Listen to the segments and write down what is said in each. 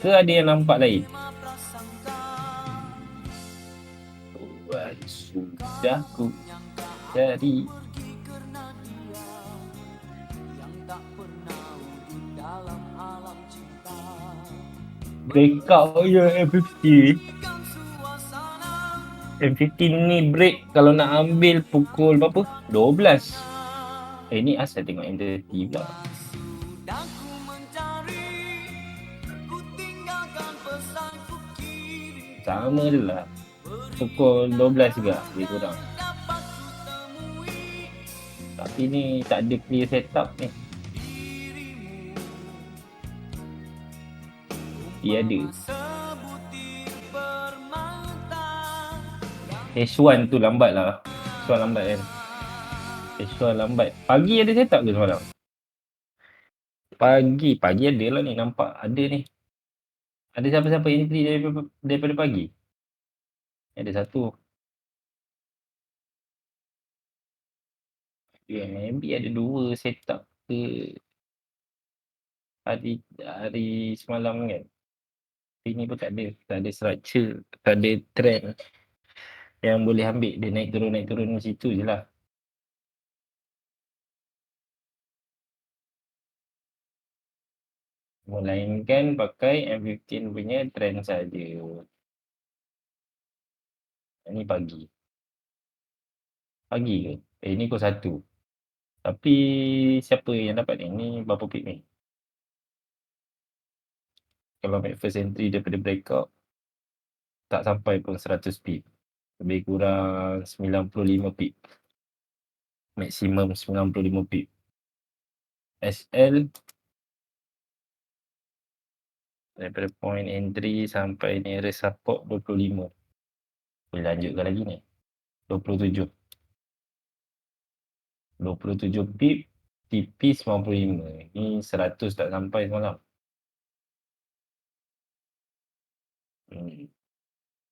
Ke ada yang nampak lain? Tuhan sudah ku cari. Breakout je M50. M15 ni break kalau nak ambil pukul berapa? 12. Ni asal tengok M30 pula. Sama je lah. Pukul 12 juga lebih kurang. Tapi ni tak ada clear setup ni. Dia ada. H1 tu lambat lah. H1 lambat kan. H1 lambat. Pagi ada setup ke semalam? Pagi ada lah ni. Nampak ada ni. Ada siapa-siapa entry daripada pagi? Ada satu. Maybe ada 2 setup ke hari semalam kan. Tapi ni pun tak ada structure, tak ada trend yang boleh ambil. Dia naik turun macam situ je lah. Melainkan pakai M15 punya trend saja. Ni pagi. Pagi ke? Ni pukul 1. Tapi siapa yang dapat ni? Ni berapa pip ni? Kalau make first entry daripada breakout, tak sampai pun 100 pip. Lebih kurang 95 pip. Maksimum 95 pip. SL daripada point entry sampai nearest support 25. Boleh lanjutkan lagi ni. 27. 27 pip, TP 95. Ni 100 tak sampai semalam.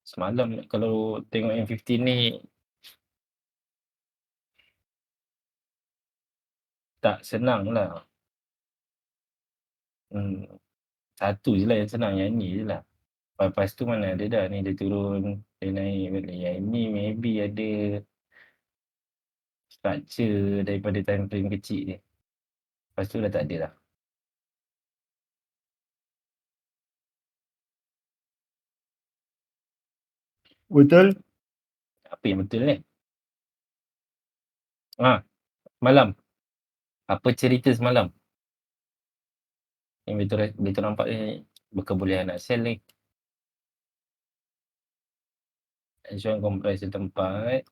Semalam kalau tengok M15 ni tak senang lah. Satu je lah yang senang, yang ni je lah. Lepas tu mana ada dah ni, dia turun, dia naik balik. Yang ni maybe ada structure daripada time frame kecil ni. Lepas tu dah tak ada lah. Betul? Apa yang betul ni? Malam. Apa cerita semalam? Yang betul nampak ni berkebolehan nak sell ni. H1 compress tempat.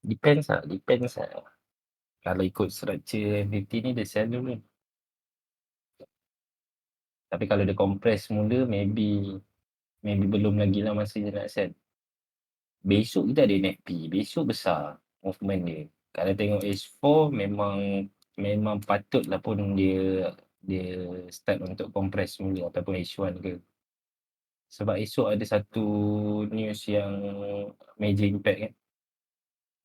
Depends lah. Kalau ikut structure M50 ni dia sell dulu. Tapi kalau dia compress mula, maybe belum lagi lah masa dia nak sell. Besok kita ada NACP. Besok besar movement dia. Kalau tengok H4 memang patutlah pun dia start untuk compress mula ataupun H1 ke. Sebab esok ada satu news yang major impact kan.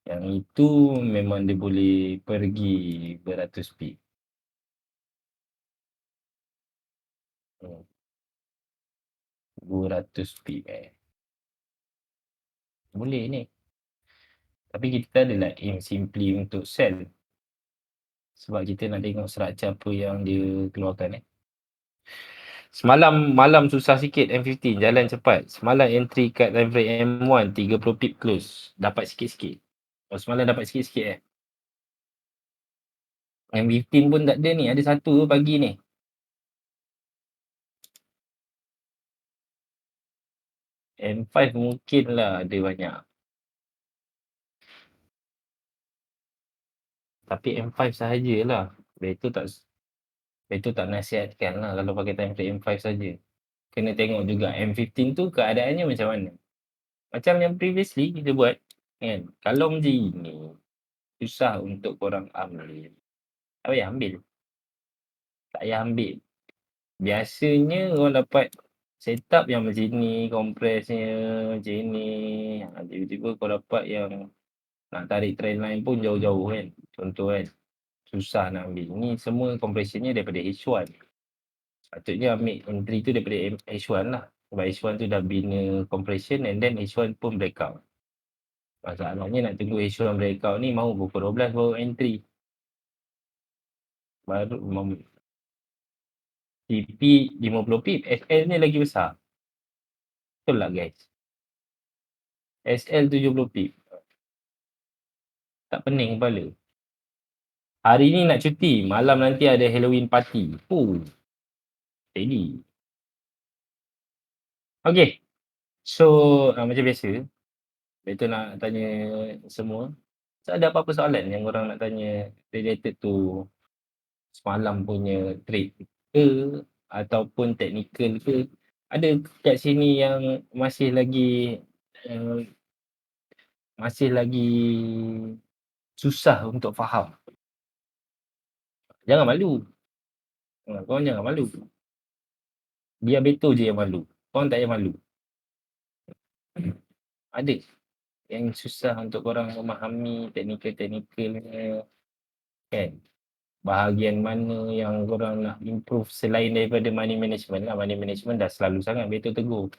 Yang itu memang dia boleh pergi beratus pip. 200 pip Boleh ni. Tapi kita adalah aim simply untuk sell. Sebab kita nak tengok structure apa yang dia keluarkan Semalam malam susah sikit M15, jalan cepat. Semalam entry kat time frame M1, 30 pip close. Dapat sikit-sikit. Semalam dapat sikit-sikit M15 pun tak ada ni, ada satu pagi ni. M5 mungkin lah ada banyak. Tapi M5 sahajalah. Betul tak nasihatkan lah kalau pakai time frame M5 saja. Kena tengok juga M15 tu keadaannya macam mana. Macam yang previously kita buat kan. Kalau macam ini, susah untuk korang ambil. Tak payah ambil. Tak payah ambil. Biasanya orang dapat setup yang macam ni, compressnya macam ni. Tiba-tiba kau dapat yang nak tarik trend line pun jauh-jauh kan. Contoh kan. susah nak ambil. Ni semua compressionnya daripada H1. Patutnya ambil entry tu daripada H1 lah. Sebab H1 tu dah bina compression and then H1 pun breakout. Masalahnya nak tunggu H1 breakout ni mahu pukul 12 baru entry. Baru TP 50 pip, SL ni lagi besar. Betul tak guys? SL 70 pip. Tak pening kepala. Hari ni nak cuti, malam nanti ada Halloween party. Steady. Okay. So, macam biasa, betul nak tanya semua. So, ada apa-apa soalan yang korang nak tanya related to semalam punya trade ke ataupun technical ke? Ada kat sini yang masih lagi uh, susah untuk faham? Jangan malu. Korang jangan malu. Biar Beto je yang malu. Korang tak payah malu. Ada yang susah untuk korang memahami technical-technicalnya, kan? Bahagian mana yang korang nak improve selain daripada money management lah. Money management dah selalu sangat Beto tegur.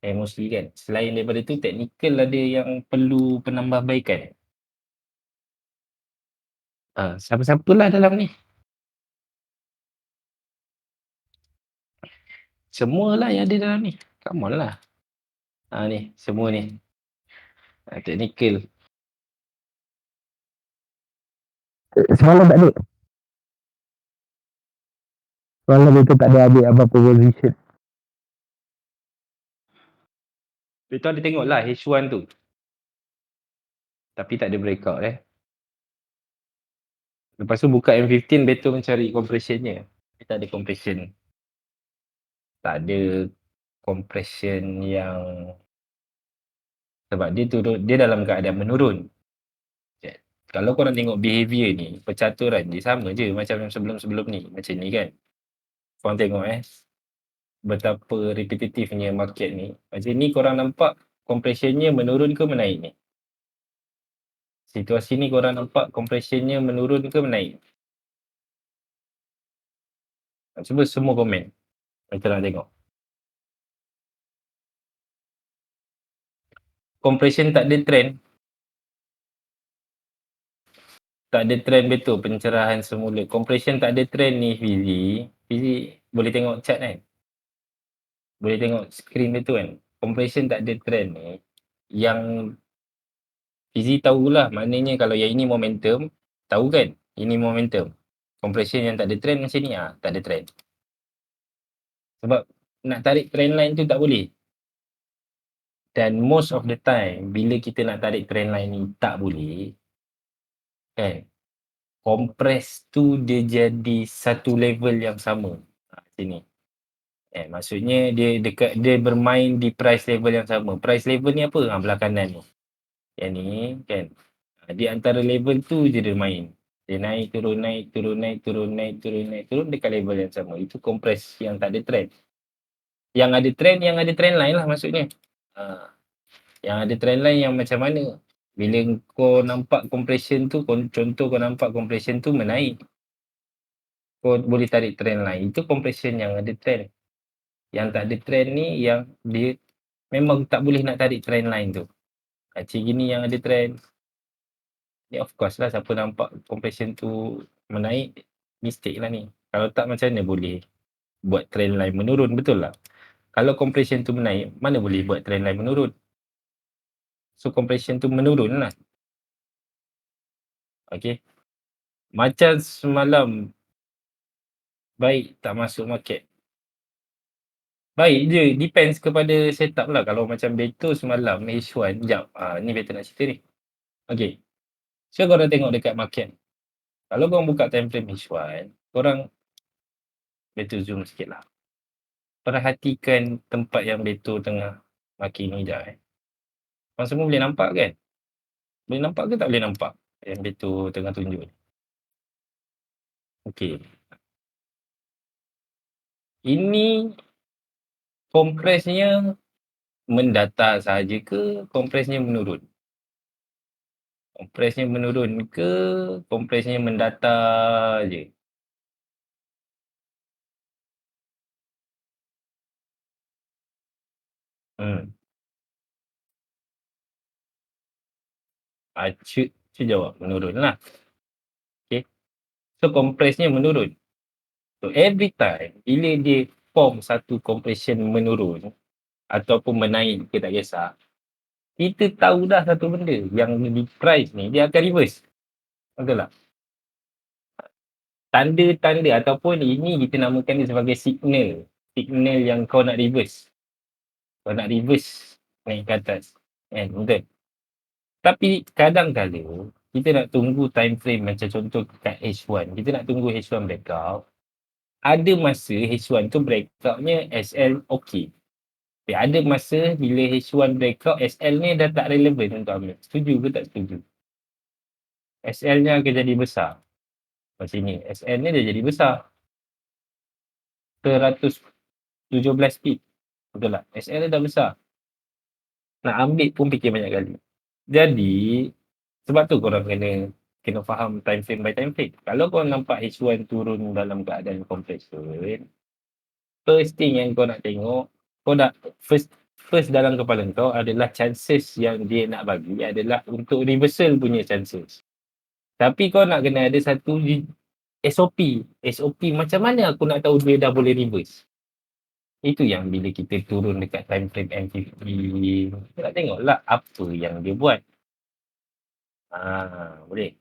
Mostly kan. Selain daripada tu, technical ada yang perlu penambahbaikan. Siapa-siapa lah dalam ni. Semualah yang ada dalam ni. Come on lah. Ni, semua ni. Technical. Semalam tak ada. Semalam Beto tak ada ambil apa-apa position. Beto ada tengok lah H1 tu. Tapi tak ada breakout Lepas tu buka M15, Beto mencari compressionnya. Tapi tak ada compression. Tak ada compression yang sebab dia turun, dia dalam keadaan menurun. Kalau korang tengok behavior ni, percaturan dia sama je macam yang sebelum-sebelum ni. Macam ni kan. Korang tengok betapa repetitifnya market ni. Macam ni korang nampak compressionnya menurun ke menaik ni? Situasi ni korang nampak compressionnya menurun ke menaik? Cuba semua komen. Kita nak tengok. Compression tak ada trend. Tak ada trend betul pencerahan semula. Compression tak ada trend ni Fizi. Fizi boleh tengok chart kan? Boleh tengok screen betul kan? Compression tak ada trend ni. Yang Fizi tahulah maknanya kalau yang ini momentum. Tahu kan? Ini momentum. Compression yang tak ada trend macam ni tak ada trend. Sebab nak tarik trend line tu tak boleh. Dan most of the time bila kita nak tarik trend line ni tak boleh. Kan? Compress tu dia jadi satu level yang sama. Sini. Maksudnya dia bermain di price level yang sama. Price level ni apa? Belah kanan ni. Yang ni kan. Di antara level tu je dia main. Dia naik, turun, naik, turun, naik, turun, naik, turun, naik, turun dekat level yang sama. Itu compress yang tak ada trend. Yang ada trend lain lah maksudnya. Yang ada trend line yang macam mana? Bila kau nampak compression tu, contoh kau nampak compression tu menaik. Kau boleh tarik trend line. Itu compression yang ada trend. Yang tak ada trend ni yang dia memang tak boleh nak tarik trend line tu. Macam gini yang ada trend. Ni of course lah siapa nampak compression tu menaik, mistake lah ni. Kalau tak macam mana boleh buat trend line menurun, betul lah. Kalau compression tu menaik, mana boleh buat trend line menurun. So compression tu menurun lah. Okay. Macam semalam baik tak masuk market. Baik je, depends kepada setup lah. Kalau macam Beto semalam, H1, sekejap. Ni Beto nak cerita ni. Okay. So korang tengok dekat market. Kalau korang buka time frame H1, korang Beto zoom sikit lah. Perhatikan tempat yang Beto tengah maki ni sekejap Korang semua boleh nampak kan? Boleh nampak ke tak boleh nampak yang Beto tengah tunjuk ni? Okay. Ini kompresnya mendatar sahaja ke kompresnya menurun? Kompresnya menurun ke kompresnya mendatar je? Hmm, Cuk jawab menurun lah. Okay. So kompresnya menurun. So every time bila dia form satu compression menurun ataupun menaik, kita tak kisah, kita tahu dah satu benda yang di price ni dia akan reverse. Betul tak? Tanda-tanda ataupun ini kita namakan dia sebagai signal. Signal yang kau nak reverse. Kau nak reverse naik ke atas. Kan? Betul. Tapi kadang-kadang kita nak tunggu time frame macam contoh kat H1. Kita nak tunggu H1 breakout. Ada masa H1 tu breakoutnya SL okey. Tapi ada masa bila H1 breakout SL ni dah tak relevan untuk ambil. Setuju ke tak setuju? SL-nya akan jadi besar. Macam ni. SL ni dah jadi besar. 117 pip. Betul tak? SL dia dah besar. Nak ambil pun fikir banyak kali. Jadi, sebab tu korang kena faham time frame by time frame. Kalau kau nampak H1 turun dalam keadaan compression, first thing yang kau nak tengok, kau dah first dalam kepala kau adalah chances yang dia nak bagi adalah untuk reversal punya chances. Tapi kau nak kena ada satu SOP. SOP macam mana aku nak tahu dia dah boleh reverse? Itu yang bila kita turun dekat time frame M50, kita nak tengoklah apa yang dia buat. Boleh.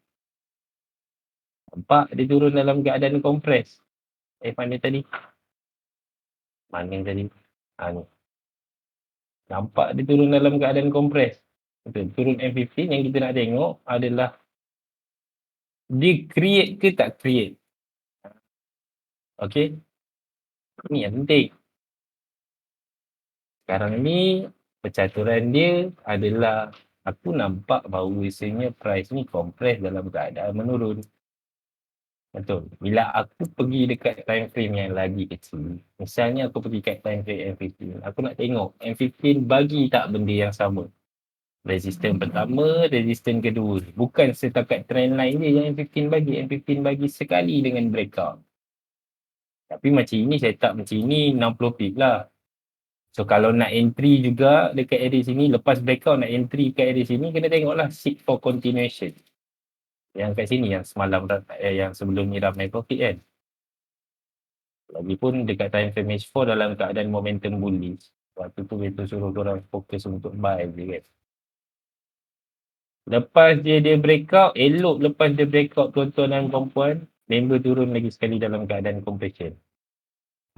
Nampak dia turun dalam keadaan kompres. Mana tadi? Mana yang tadi? Ni. Nampak dia turun dalam keadaan kompres. Betul. Turun M15 yang kita nak tengok adalah dia create ke tak create. Okay. Ni yang penting. Sekarang ni percaturan dia adalah aku nampak bahawa biasanya price ni kompres dalam keadaan menurun. Betul. Bila aku pergi dekat time frame yang lagi kecil, misalnya aku pergi kat time frame M15, aku nak tengok M15 bagi tak benda yang sama. Resisten pertama, resisten kedua. Bukan setakat trendline dia yang M15 bagi. M15 bagi sekali dengan breakout. Tapi macam ini, setup macam ini 60 pip lah. So kalau nak entry juga dekat area sini, lepas breakout nak entry kat area sini, kena tengoklah seek for continuation. Yang kat sini yang semalam yang sebelum ni ramai profit kan. Lagipun dekat time frame H4 dalam keadaan momentum bullish. Waktu tu kita suruh orang fokus untuk buy je kan. Lepas dia breakout, elok lepas dia breakout tuan-tuan dan puan-puan, member turun lagi sekali dalam keadaan compression.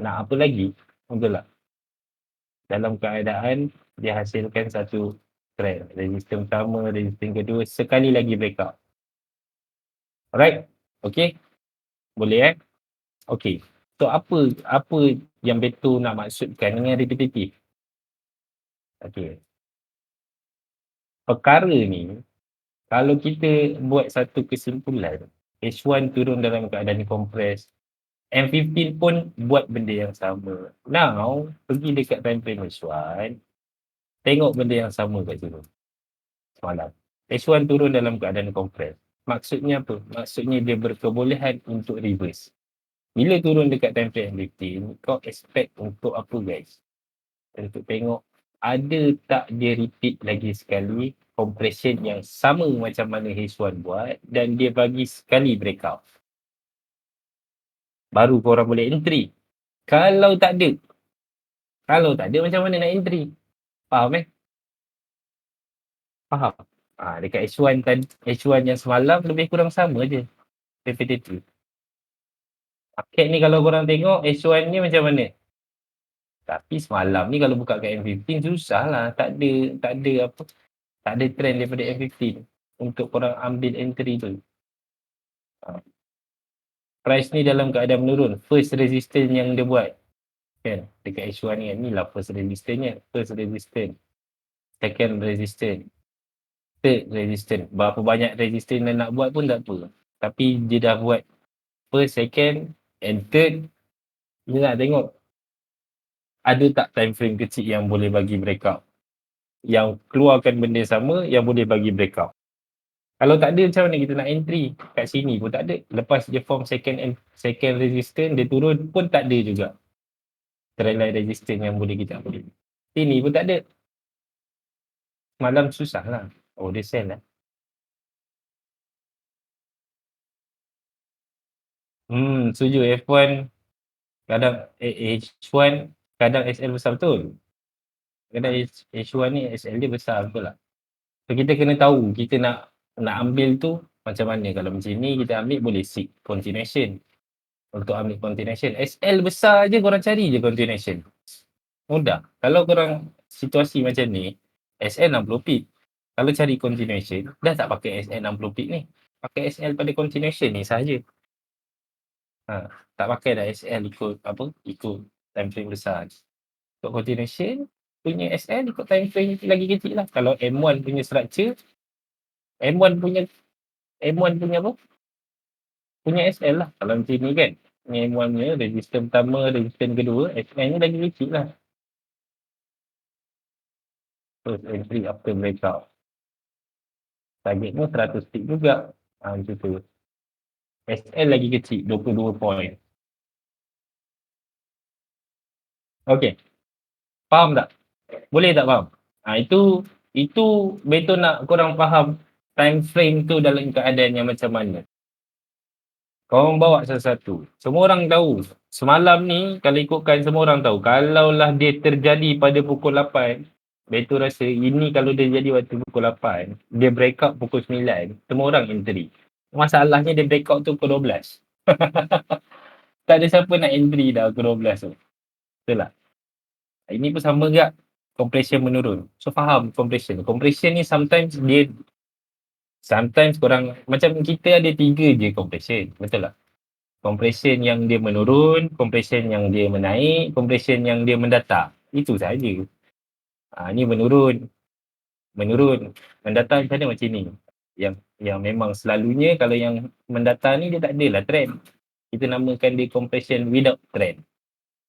Nak apa lagi? Betul tak? Dalam keadaan dia hasilkan satu trend. Resisten pertama, resisten kedua, sekali lagi breakout. Alright? Okay? Boleh Okay. So apa yang Beto nak maksudkan dengan repetitif? Okay. Perkara ni, kalau kita buat satu kesimpulan, H1 turun dalam keadaan kompres, M15 pun buat benda yang sama. Now, pergi dekat time frame H1, tengok benda yang sama kat situ. Semalam. H1 turun dalam keadaan kompres. Maksudnya apa? Maksudnya dia berkebolehan untuk reverse. Bila turun dekat time frame M15, kau expect untuk apa guys? Untuk tengok ada tak dia repeat lagi sekali compression yang sama macam mana H1 buat dan dia bagi sekali breakout. Baru korang boleh entry. Kalau tak ada macam mana nak entry? Faham Faham. Dekat H1 tadi, H1 yang semalam lebih kurang sama je. Repetitive. Market ni kalau korang tengok H1 ni macam mana? Tapi semalam ni kalau buka kat M15 susah lah. Tak ada trend daripada M15 untuk korang ambil entry tu. Price ni dalam keadaan menurun. First resistance yang dia buat. Kan? Dekat H1 ni kan. Ni lah first resistance-nya. First resistance. Second resistance. Third resistance. Berapa banyak resistance dia nak buat pun tak apa. Tapi dia dah buat first, second and third. Dia nak tengok ada tak time frame kecil yang boleh bagi breakout. Yang keluarkan benda sama yang boleh bagi breakout. Kalau tak ada macam mana kita nak entry kat sini pun tak ada. Lepas dia form second resistance, dia turun pun tak ada juga trendline resistance yang boleh kita ambil. Sini pun tak ada. Malam susah lah. Oh, dia sell lah. Setuju. F1 kadang H1 kadang SL besar betul. Kadang H1 ni SL dia besar betul lah. So kita kena tahu kita nak ambil tu macam mana. Kalau macam ni kita ambil boleh seek continuation. Untuk ambil continuation. SL besar je korang cari je continuation. Mudah. Kalau korang situasi macam ni, SL 60 pip. Kalau cari continuation, dah tak pakai SL 60 pip ni. Pakai SL pada continuation ni sahaja. Tak pakai dah SL ikut ikut time frame besar. Ikut continuation, punya SL ikut time frame lagi kecil lah. Kalau M1 punya structure, M1 punya apa? Punya SL lah. Kalau macam ni kan. Ni M1 punya resistance pertama, resistance kedua, SL ni lagi kecil lah. First entry after breakout. Target pun 100 tick juga. Macam tu. SL lagi kecil, 22 point. Okay. Faham tak? Boleh tak faham? Itu betul nak korang faham time frame tu dalam keadaan yang macam mana. Korang bawa satu-satu. Semua orang tahu. Semalam ni kalau ikutkan semua orang tahu. Kalaulah dia terjadi pada pukul 8, betul rasa ini kalau dia jadi waktu pukul 8, dia break out pukul 9, semua orang entry. Masalahnya dia break out tu pukul 12. Tak ada siapa nak entry dah pukul 12 tu. Betul tak? Ini pun sama juga. Compression menurun. So faham compression. Compression ni sometimes korang macam kita ada 3 je compression. Betul tak? Compression yang dia menurun, compression yang dia menaik, compression yang dia mendatar. Itu saja. Ni menurun. Mendatar macam mana macam ni. Yang memang selalunya kalau yang mendatar ni dia tak adalah trend. Kita namakan dia compression without trend.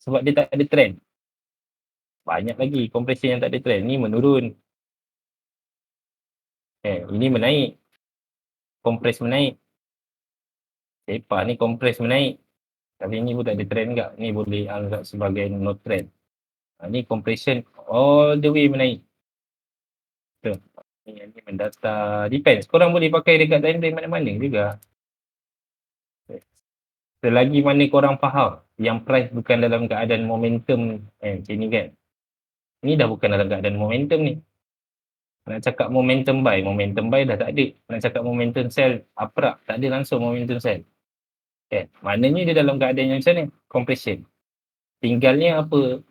Sebab dia tak ada trend. Banyak lagi compression yang tak ada trend. Ni menurun. Ini menaik. Compress menaik. Sepa ni compress menaik. Tapi ni pun tak ada trend juga. Ni boleh anggap sebagai no trend. Ni compression all the way menaik. Betul. Ni mendata. Depends. Korang boleh pakai dekat time frame mana-mana juga. Selagi mana korang faham yang price bukan dalam keadaan momentum macam ni kan. Ni dah bukan dalam keadaan momentum ni. Nak cakap momentum buy dah tak ada. Nak cakap momentum sell, uprak, tak ada langsung momentum sell. Maknanya dia dalam keadaan yang macam ni, compression. Tinggalnya apa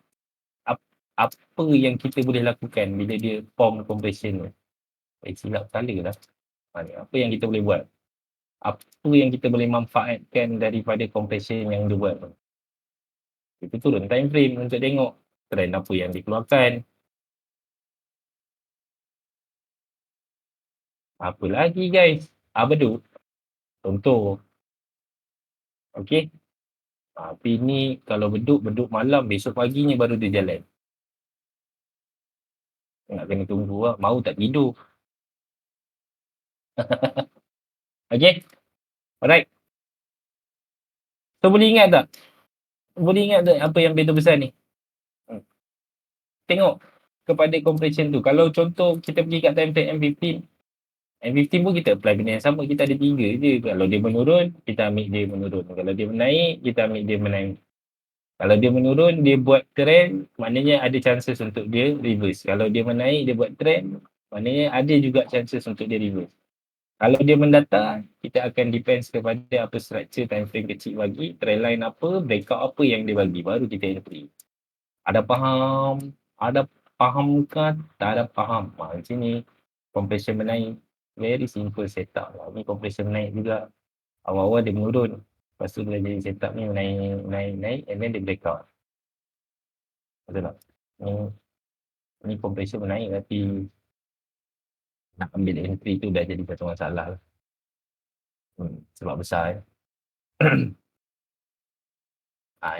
yang kita boleh lakukan bila dia form compression tu. Silap kala lah. Apa yang kita boleh buat? Apa yang kita boleh manfaatkan daripada compression yang dia buat tu? Kita turun time frame untuk tengok trend apa yang dikeluarkan. Apa lagi guys? Beduk. Contoh. Okay. Tapi ni kalau beduk malam, besok paginya baru dia jalan. Nak kena tunggu lah. Mau tak tidur. Okay. Alright. So boleh ingat tak? Apa yang beza besar ni? Tengok kepada compression tu. Kalau contoh kita pergi kat time frame M15 pun kita apply benda yang sama. Kita ada 3 je. Kalau dia menurun, kita ambil dia menurun. Kalau dia menaik, kita ambil dia menaik. Kalau dia menurun, dia buat trend, maknanya ada chances untuk dia reverse. Kalau dia menaik, dia buat trend, maknanya ada juga chances untuk dia reverse. Kalau dia mendatar, kita akan depends kepada apa structure time frame kecil bagi, trend line apa, breakout apa yang dia bagi. Baru kita entry. Ada faham? Ada faham ke? Tak ada faham. Macam ni, compression menaik. Very simple setup lah. Ni compression menaik juga. Awal-awal dia menurun. Lepas tu dia jadi setup ni naik and then dia breakout. Betul tak? Ni compression menaik tapi nak ambil entry tu dah jadi satu masalah lah. Sebab besar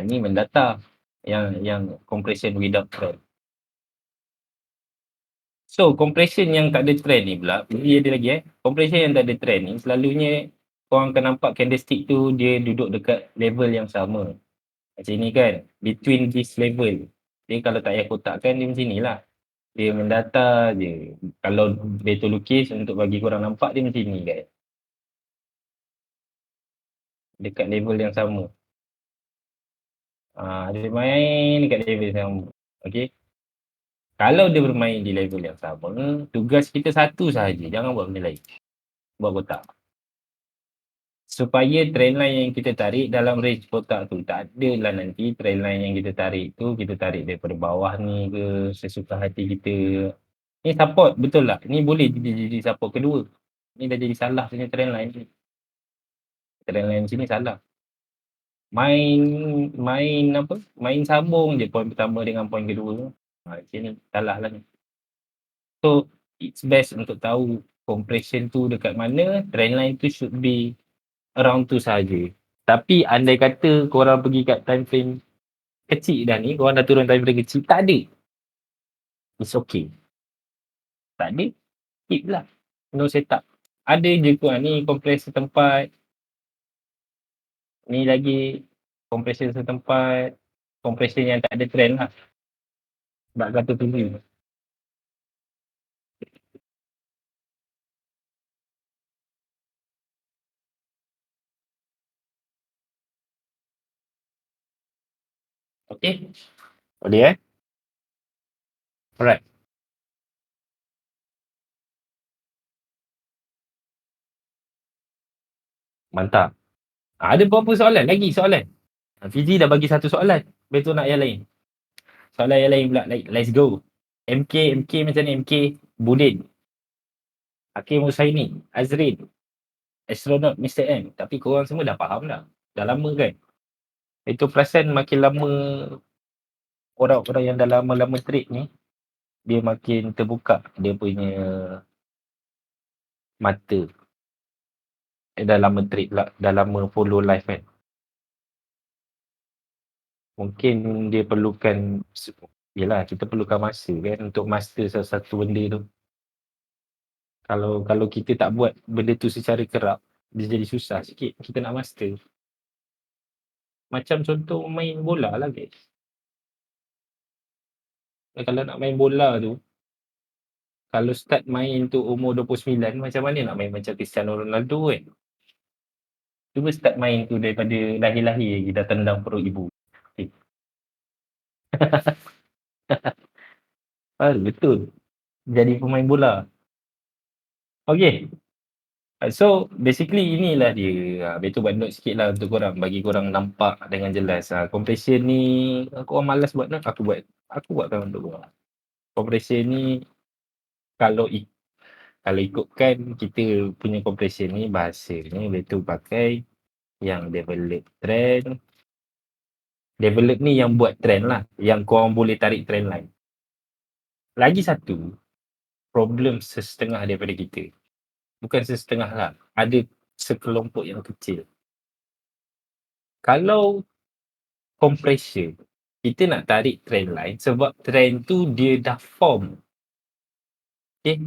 ni mendata yang compression without trend. So, compression yang tak ada trend ni pula, dia ada lagi compression yang tak ada trend ni selalunya korang akan nampak candlestick tu dia duduk dekat level yang sama. Macam ni kan, between this level. Dia kalau tak payah kotakkan dia macam ni lah. Dia mendatar je. Kalau betul lukis untuk bagi korang nampak dia macam ni kan. Dekat level yang sama. Dia main dekat level yang sama. Okay. Kalau dia bermain di level yang sama, tugas kita satu sahaja. Jangan buat benda lain. Buat kotak. Supaya trendline yang kita tarik dalam range kotak tu tak adalah nanti trendline yang kita tarik tu kita tarik daripada bawah ni ke sesuka hati kita. Ni support betul tak? Ni boleh jadi support kedua. Ni dah jadi salah punya trendline ni. Trendline sini salah. Main main apa? Main sambung je poin pertama dengan poin kedua. Sini salah lah ni. So it's best untuk tahu compression tu dekat mana, trendline tu should be around tu saja. Tapi andai kata korang pergi kat time frame kecil dah ni, korang dah turun time frame kecil, tak ada. It's okay. Tak ada, keep lah. No setup. Ada je korang ni compressor tempat. Ni lagi compressor setempat. Compressor yang tak ada trend lah. Sebab kata tu ni. Okay. Boleh Alright. Mantap. Ada berapa soalan? Lagi soalan? Fizi dah bagi satu soalan. Betul nak yang lain? Soalan yang lain pula. Let's go. MK macam ni? MK Budin. Hakim Husaini. Azrin. Astronaut Mr. M. Tapi korang semua dah faham dah. Dah lama kan? Itu perasan makin lama orang-orang yang dah lama-lama trade ni, dia makin terbuka dia punya mata. Dah lama trade lah. Dah lama follow live kan. Mungkin dia perlukan, yelah kita perlukan masa kan untuk master salah satu benda tu. Kalau kita tak buat benda tu secara kerap, dia jadi susah sikit kita nak master. Macam contoh main bola lah guys. Kalau nak main bola tu, kalau start main tu umur 29, macam mana nak main macam Cristiano Ronaldo kan? Cuba start main tu daripada lahir-lahir lagi dah tendang perut ibu. Okay. Betul. Jadi pemain bola. Okay. So basically inilah dia. Betul buat note sikit lah untuk korang. Bagi korang nampak dengan jelas. Compression ni korang malas buat note, aku buat. Aku buatkan untuk korang. Compression ni kalau ikutkan kita punya compression ni bahasanya betul pakai yang develop trend. Develop ni yang buat trend lah. Yang korang boleh tarik trend lain. Lagi satu, problem setengah daripada kita. Bukan setengah lah. Ada sekelompok yang kecil. Kalau compression, kita nak tarik trend line sebab trend tu dia dah form. Okay?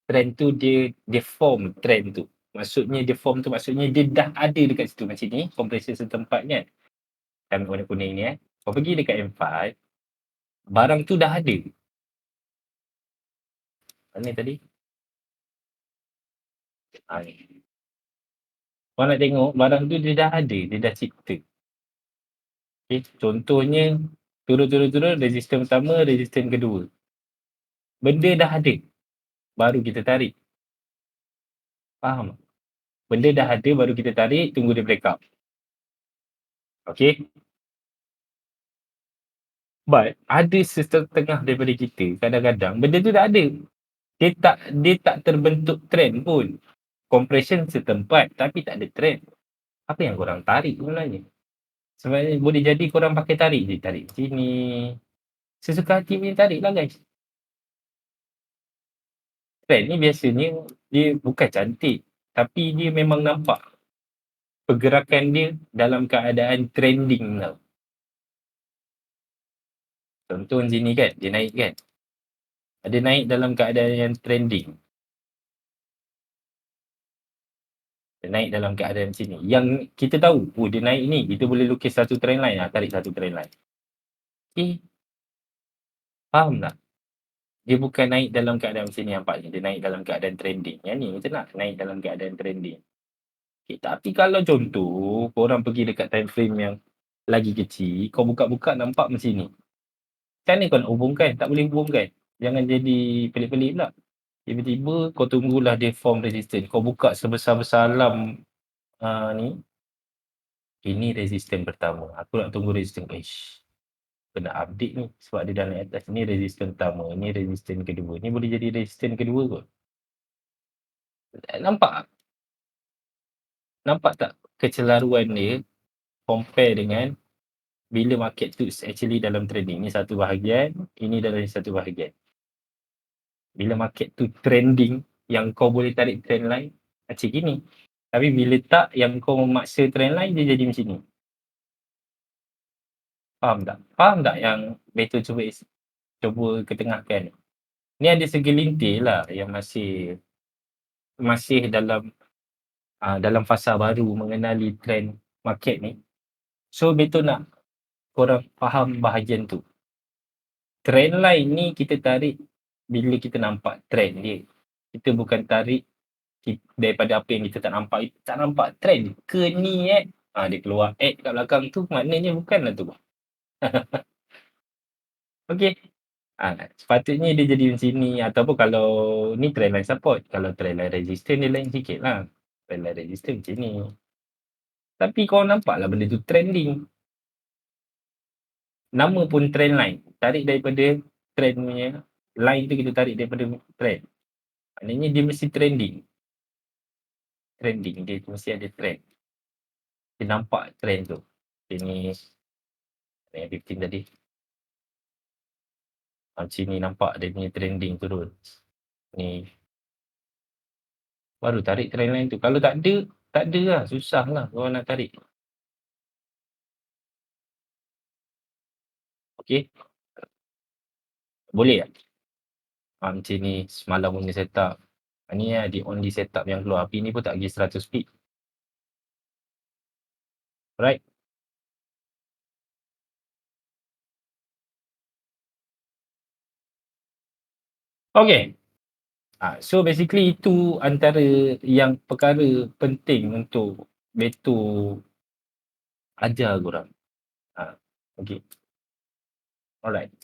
Trend tu dia form trend tu. Maksudnya dia form tu maksudnya dia dah ada dekat situ. Macam ni, compression setempat kan. Kan warna kuning ni Kau pergi dekat M5, barang tu dah ada. Mana tadi? Ni. Kau nak tengok barang tu dia dah ada, dia dah cipta. Okay? Contohnya turun resisten pertama, resisten kedua. Benda dah ada. Baru kita tarik. Faham? Benda dah ada baru kita tarik, tunggu dia break up. Okay? But ada setengah daripada kita kadang-kadang benda tu dah ada. Dia tak terbentuk trend pun. Compression setempat tapi tak ada trend. Apa yang korang tarik sebenarnya? Sebenarnya boleh jadi korang pakai tarik je. Tarik sini. Sesuka hati punya tarik lah guys. Trend ni biasanya dia bukan cantik. Tapi dia memang nampak pergerakan dia dalam keadaan trending tau. Contoh sini kan, dia naik kan. Dia naik dalam keadaan yang trending. Dia naik dalam keadaan macam ni. Yang kita tahu, oh dia naik ni, kita boleh lukis satu trend line, tarik satu trend line. Okay, faham tak? Dia bukan naik dalam keadaan macam ni nampaknya, dia naik dalam keadaan trending. Yang ni macam nak naik dalam keadaan trending. Okay, tapi kalau contoh, korang pergi dekat time frame yang lagi kecil, kau buka-buka nampak macam ni. Macam mana kau nak hubungkan? Tak boleh hubungkan. Jangan jadi pelik-pelik pula. Tiba-tiba kau tunggulah dia form resistance. Kau buka sebesar-besar alam ni. Ini resistance pertama. Aku nak tunggu resistance. Ish, kena update ni sebab dia dah naik atas. Ni resistance pertama. Ni resistance kedua. Ni boleh jadi resistance kedua kot. Nampak? Nampak tak kecelaruan dia compare dengan bila market tu actually dalam trading. Ni satu bahagian, ini dalam satu bahagian. Bila market tu trending, yang kau boleh tarik trend line, macam gini. Tapi bila tak, yang kau memaksa trend line, dia jadi macam ni. Faham tak? Faham tak yang betul cuba ketengahkan? Ni ada segelintir lah yang masih dalam fasa baru mengenali trend market ni. So betul nak korang faham bahagian tu. Trend line ni kita tarik bila kita nampak trend dia. Kita bukan tarik daripada apa yang kita tak nampak. Tak nampak trend ke ni dia keluar ad kat belakang tu, maknanya bukanlah tu. Okey. Sepatutnya dia jadi macam ni, ataupun kalau ni trend line support, kalau trend line resistance dia lain sikit lah. Trend line resistance macam ni. Tapi kau nampaklah benda tu trending. Nama pun trend line. Tarik daripada trend punya line tu, kita tarik daripada trend. Maknanya dia mesti trending. Trending, dia mesti ada trend. Dia nampak trend tu. Ini 15 tadi. Macam ni nampak dia punya trending turun. Ni baru tarik trend line tu. Kalau tak ada lah. Susah lah kalau nak tarik. Okey. Boleh tak? Macam ni semalam punya setup. Ni the only setup yang keluar. Api ni pun tak pergi 100 pip. Right? Okay. So basically itu antara yang perkara penting untuk Beto ajar korang. Okay. Alright.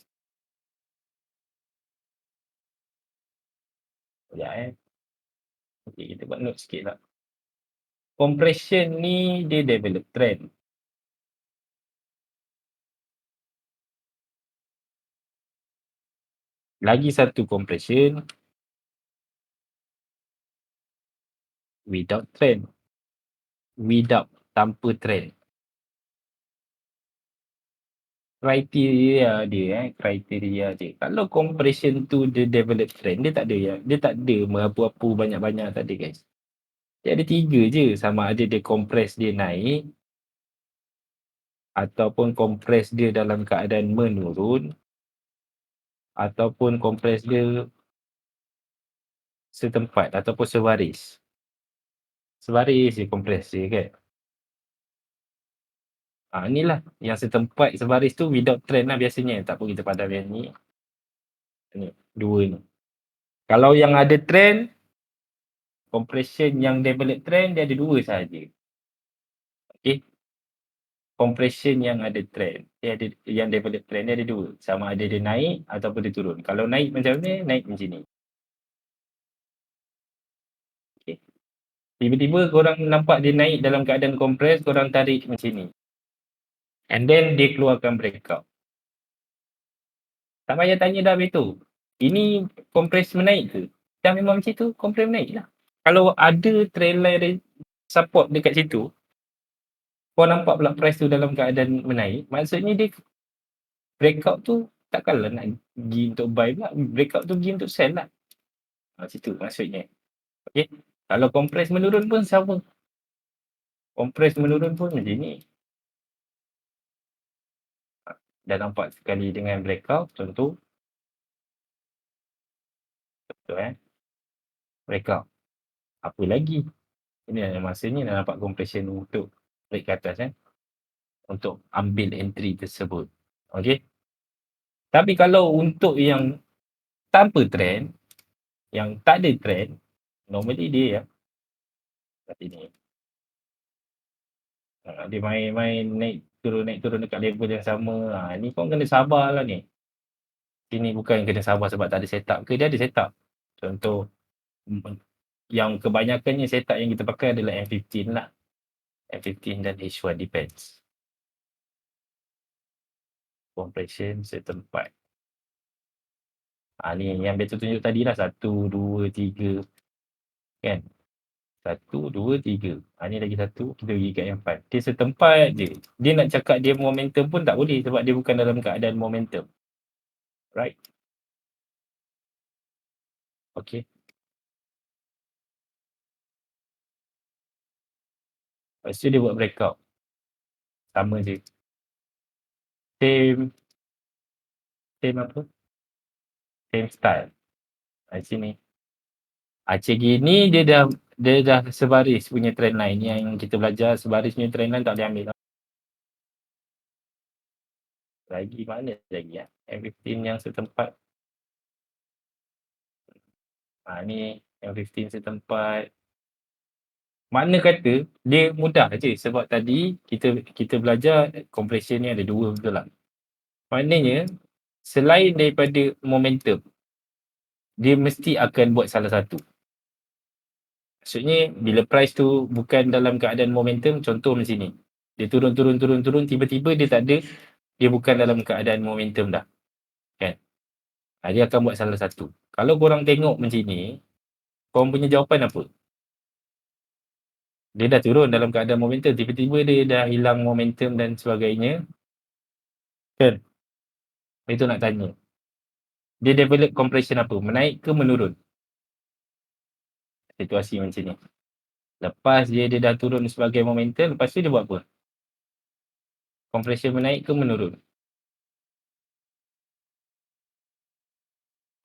Sekejap Okay, kita buat note sikit lah. Compression ni dia develop trend. Lagi satu compression without trend. Without, tanpa trend. Kriteria dia. Kalau compression tu dia develop trend, dia tak ada merapu-apu banyak-banyak, tak ada guys. Dia ada 3 je, sama ada dia compress dia naik ataupun compress dia dalam keadaan menurun ataupun compress dia setempat ataupun sebaris. Sebaris je compress dia kan. Inilah yang setempat sebaris tu without trend lah biasanya. Tak apa kita padam yang ni. Ni, 2 ni. Kalau yang ada trend, compression yang develop trend dia ada 2 sahaja. Okay. Compression yang ada trend, dia ada yang develop trend dia ada 2. Sama ada dia naik ataupun dia turun. Kalau naik macam ni, naik macam ni. Okay. Tiba-tiba korang nampak dia naik dalam keadaan compress, korang tarik macam ni. And then dia keluarkan breakout. Tak payah tanya dah Beto. Ini compress menaik ke? Dah memang macam tu, compress menaik lah. Kalau ada trend line support dekat situ, kau nampak pula price tu dalam keadaan menaik, maksudnya dia breakout tu takkanlah nak pergi untuk buy pula. Breakout tu pergi untuk sell lah. Situ maksudnya. Okay. Kalau compress menurun pun sama. Compress menurun pun macam ni. Dah nampak sekali dengan breakout, contoh Betul. Breakout. Apa lagi? Ini masanya nak dapat compression untuk break ke atas untuk ambil entry tersebut. Okey. Tapi kalau untuk yang tanpa trend, yang tak ada trend, normally dia seperti ni. Dia main naik turun dekat level yang sama. Ni kau kena sabarlah ni. Ini bukan kena sabar sebab tak ada setup ke, dia ada setup. Contoh, yang kebanyakannya setup yang kita pakai adalah M15 lah. M15 dan H1 depends. Compression setempat. Ni yang betul tunjuk tadi lah. 1, 2, 3. Kan? 1, 2, 3. Ni lagi satu, kita pergi kat yang 4. Dia setempat je. Dia nak cakap dia momentum pun tak boleh sebab dia bukan dalam keadaan momentum. Right? Okay. Lepas tu dia buat breakout. Sama je. Same apa? Same style. Sini. Macam gini dia dah sebaris punya trend line. Yang kita belajar sebaris punya trend line tak boleh ambil. Lagi mana lagi M15 yang setempat. Ni M15 setempat. Mana kata dia mudah je sebab tadi kita belajar compression ni ada dua, betul tak? Maknanya selain daripada momentum, dia mesti akan buat salah satu. Maksudnya bila price tu bukan dalam keadaan momentum, contoh macam ni. Dia turun, tiba-tiba dia tak ada, dia bukan dalam keadaan momentum dah. Kan? Dia akan buat salah satu. Kalau korang tengok macam ni, korang punya jawapan apa? Dia dah turun dalam keadaan momentum, tiba-tiba dia dah hilang momentum dan sebagainya. Kan? Itu nak tanya. Dia develop compression apa? Menaik ke menurun? Situasi macam ni. Lepas dia dah turun sebagai momentum, lepas tu dia buat apa? Compression menaik ke menurun?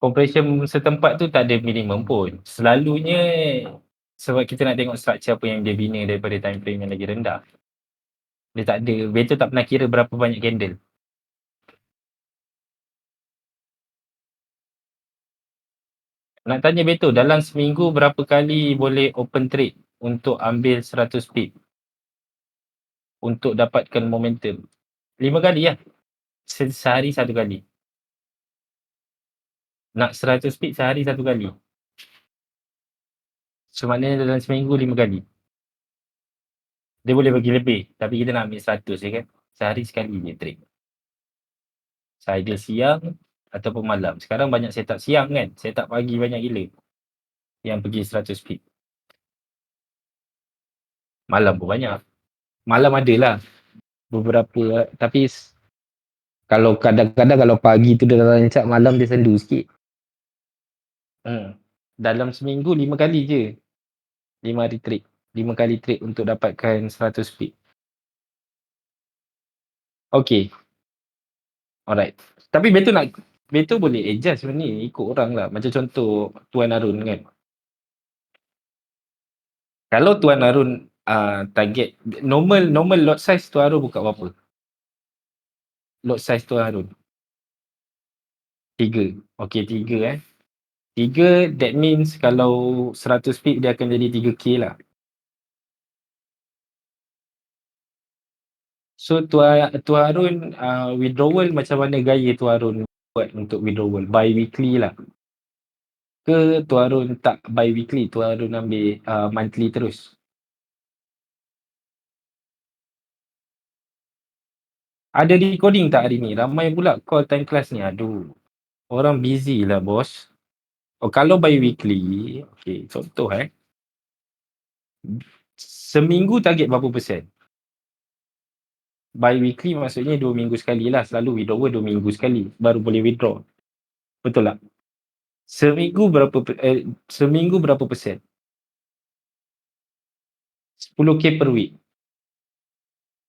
Compression setempat tu tak ada minimum pun. Selalunya sebab kita nak tengok structure apa yang dia bina daripada time frame yang lagi rendah. Dia tak ada, better tak pernah kira berapa banyak candle. Nak tanya Beto, dalam seminggu berapa kali boleh open trade untuk ambil 100 pip? Untuk dapatkan momentum. 5 kali lah. Sehari 1 kali. Nak 100 pip sehari 1 kali. So maknanya dalam seminggu 5 kali. Dia boleh bagi lebih. Tapi kita nak ambil 100 je kan. Sehari sekali je trade. Either siang ataupun malam. Sekarang banyak setup siang kan. Setup pagi banyak gila. Yang pergi 100 pip. Malam pun banyak. Malam ada lah. Beberapa. Tapi kalau kadang-kadang kalau pagi tu dia dah rancak, malam dia sendu sikit. Dalam seminggu 5 kali je. 5 hari trade. 5 kali trade untuk dapatkan 100 pip. Okay. Alright. Tapi Beto boleh adjust ni ikut orang lah. Macam contoh Tuan Harun kan. Kalau Tuan Harun target normal lot size Tuan Harun buka berapa? Lot size Tuan Harun 3. Okay, 3 3, that means kalau 100 pip dia akan jadi 3k lah. So Tuan Harun withdrawal macam mana gaya Tuan Harun buat untuk withdrawal? Bi-weekly lah. Ke Tuan Harun tak bi-weekly, Tuan Harun ambil monthly terus? Ada recording tak hari ni? Ramai pula call time class ni. Aduh. Orang busy lah bos. Kalau bi-weekly, okay, contoh seminggu target berapa persen? Bi-weekly maksudnya 2 minggu sekali lah. Selalu withdrawal 2 minggu sekali. Baru boleh withdraw. Betul tak? Seminggu berapa persen? 10k per week.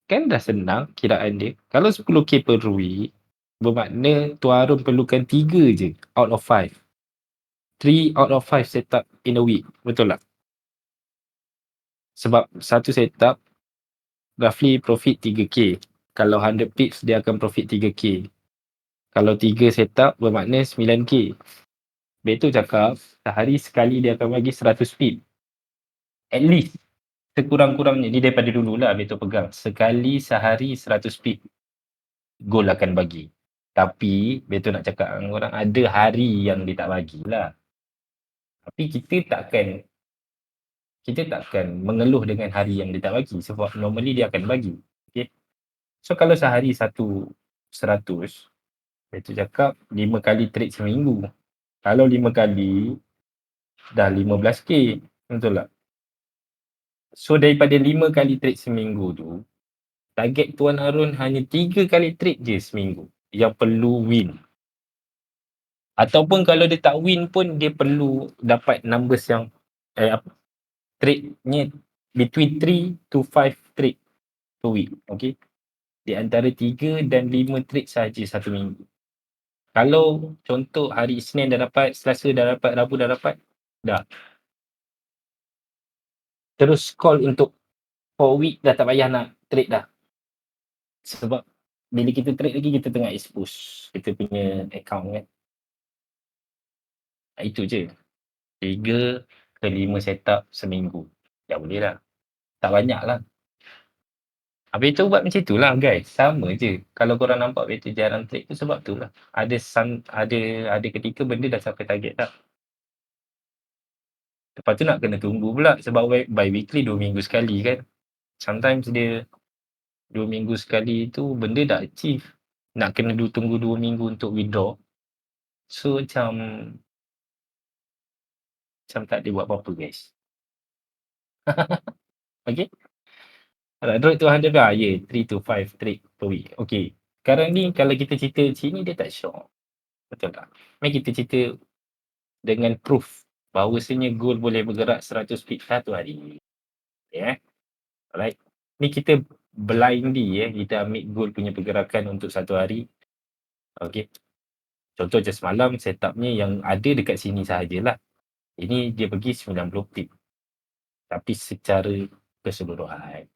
Kan dah senang kiraan dia. Kalau 10k per week, bermakna Tuan Harun perlukan 3 je out of 5. 3 out of 5 setup in a week. Betul tak? Sebab satu setup roughly profit 3K. Kalau 100 pips dia akan profit 3K. Kalau 3 setup bermakna 9K. Beto cakap sehari sekali dia akan bagi 100 pip. At least. Sekurang-kurangnya ni daripada dululah Beto pegang. Sekali sehari 100 pip. Goal akan bagi. Tapi Beto nak cakap dengan orang ada hari yang dia tak bagilah. Tapi kita takkan mengeluh dengan hari yang dia tak bagi sebab normally dia akan bagi. Okay. So kalau sehari 100, Beto cakap 5 kali trade seminggu. Kalau 5 kali dah 15K. Betul tak? So daripada 5 kali trade seminggu tu, target Tuan Harun hanya 3 kali trade je seminggu yang perlu win. Ataupun kalau dia tak win pun dia perlu dapat numbers yang trade-nya between 3 to 5 trade per week. Okay. Di antara 3 dan 5 trade sahaja satu minggu. Kalau contoh hari Isnin dah dapat, Selasa dah dapat, Rabu dah dapat, dah. Terus call untuk for week dah tak payah nak trade dah. Sebab bila kita trade lagi kita tengah expose kita punya account kan. Itu je. 3 ke 5 setup seminggu. Dah boleh lah. Tak banyak lah. Habis tu buat macam tu lah guys. Sama je. Kalau korang nampak betul jarang trade tu sebab tu lah. Ada ketika benda dah sampai target tak. Lepas tu nak kena tunggu pula sebab by weekly 2 minggu sekali kan. Sometimes dia 2 minggu sekali tu benda dah achieve. Nak kena tunggu 2 minggu untuk withdraw. So macam tak ada buat apa-apa guys. Okay. Road to 100 lah. Ya, 3 to 5 trade per week. Okay. Sekarang ni kalau kita cerita sini dia tak syok. Betul tak? Mari kita cerita dengan proof bahawasanya gold boleh bergerak 100 pip satu hari. Okay. Alright. Ni kita blindly kita ambil gold punya pergerakan untuk satu hari. Okay. Contoh je semalam setupnya yang ada dekat sini sahajalah. Ini dia pergi 90 pip. Tapi secara keseluruhan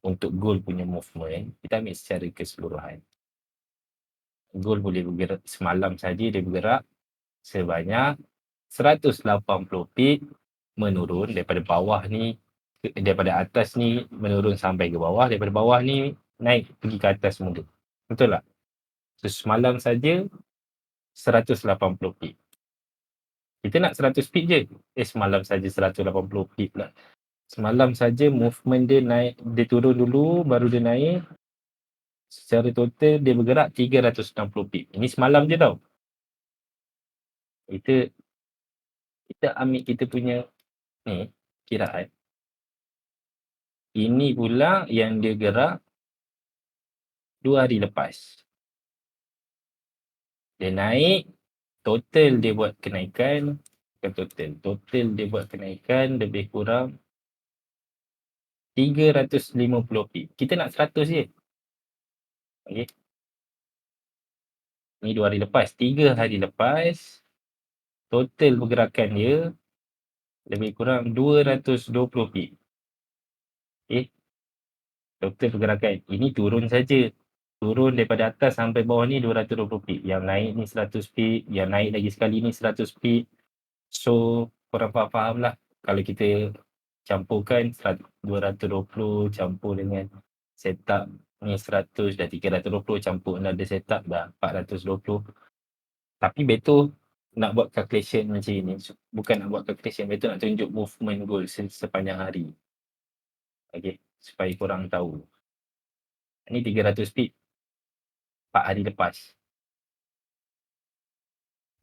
untuk gold punya movement, kita ambil secara keseluruhan. Gold boleh bergerak semalam saja dia bergerak sebanyak 180 pip menurun daripada bawah ni, daripada atas ni menurun sampai ke bawah, daripada bawah ni naik pergi ke atas semula. Betul tak? So semalam saja 180 pip. Kita nak 100 pip je. Semalam saja 180 pip lah. Semalam saja movement dia naik, dia turun dulu baru dia naik. Secara total dia bergerak 360 pip. Ini semalam je tau. Kita ambil kita punya ni kiraan. Ini pula yang dia gerak 2 hari lepas. Dia naik, total dia buat kenaikan, total dia buat kenaikan lebih kurang 350 pip. Kita nak 100 je. Okay. Ni 2 hari lepas. 3 hari lepas, total pergerakan dia lebih kurang 220 pip. Okay. Total pergerakan. Ini turun saja. Turun daripada atas sampai bawah ni 220 pip. Yang naik ni 100 pip. Yang naik lagi sekali ni 100 pip. So, korang faham lah. Kalau kita campurkan 220 campur dengan setup ni 100 dah 320 campur another setup dah 420. Tapi betul nak buat calculation macam ni. Bukan nak buat calculation. Betul nak tunjuk movement goal sepanjang hari. Okay. Supaya korang tahu. Ni 300 pip 4 hari lepas.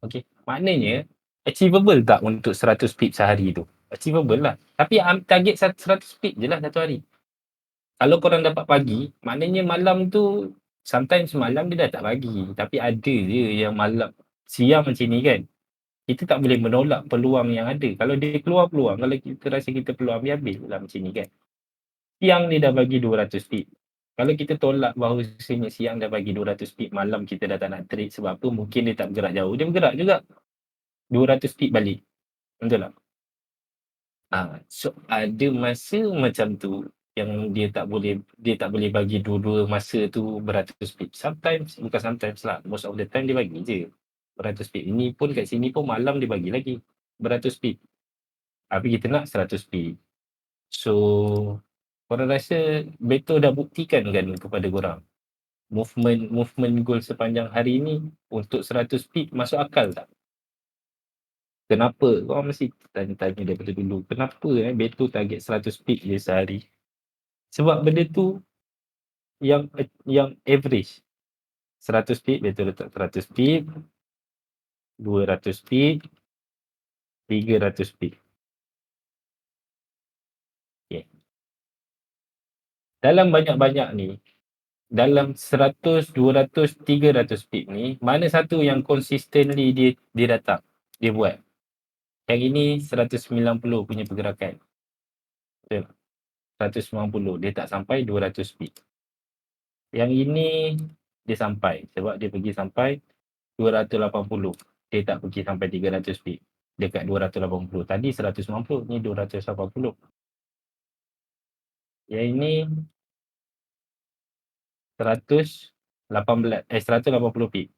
Okay. Maknanya achievable tak untuk 100 pip sehari tu? Achievable lah. Tapi target 100 pip je lah satu hari. Kalau korang dapat pagi, maknanya malam tu sometimes malam dia dah tak bagi. Tapi ada je yang malam siang macam ni kan. Kita tak boleh menolak peluang yang ada. Kalau dia keluar peluang, kalau kita rasa kita peluang, ambil lah macam ni kan. Siang dia dah bagi 200 pip. Kalau kita tolak bahawa siang dah bagi 200 pip, malam kita dah tak nak trade sebab apa? Mungkin dia tak bergerak jauh. Dia bergerak juga. 200 pip balik. Betul tak? So ada masa macam tu yang dia tak boleh bagi dua-dua masa tu beratus pip. Sometimes, bukan sometimes lah, most of the time dia bagi je beratus pip. Ini pun kat sini pun malam dia bagi lagi beratus pip. Tapi kita nak 100 pip. So, korang rasa Beto dah buktikan kan kepada korang movement goal sepanjang hari ni untuk 100 pip masuk akal tak? Kenapa? Korang mesti tanya-tanya daripada dulu. Kenapa Beto target 100 pip je sehari? Sebab benda tu yang average. 100 pip, Beto letak 100 pip, 200 pip, 300 pip. Okay. Dalam banyak-banyak ni, dalam 100, 200, 300 pip ni, mana satu yang consistently dia datang, dia buat? Yang ini 190 punya pergerakan. Betul? 190, dia tak sampai 200 pip. Yang ini dia sampai sebab dia pergi sampai 280. Dia tak pergi sampai 300 pip. Dekat 280. Tadi 190, ni 280. Yang ini 180 pip.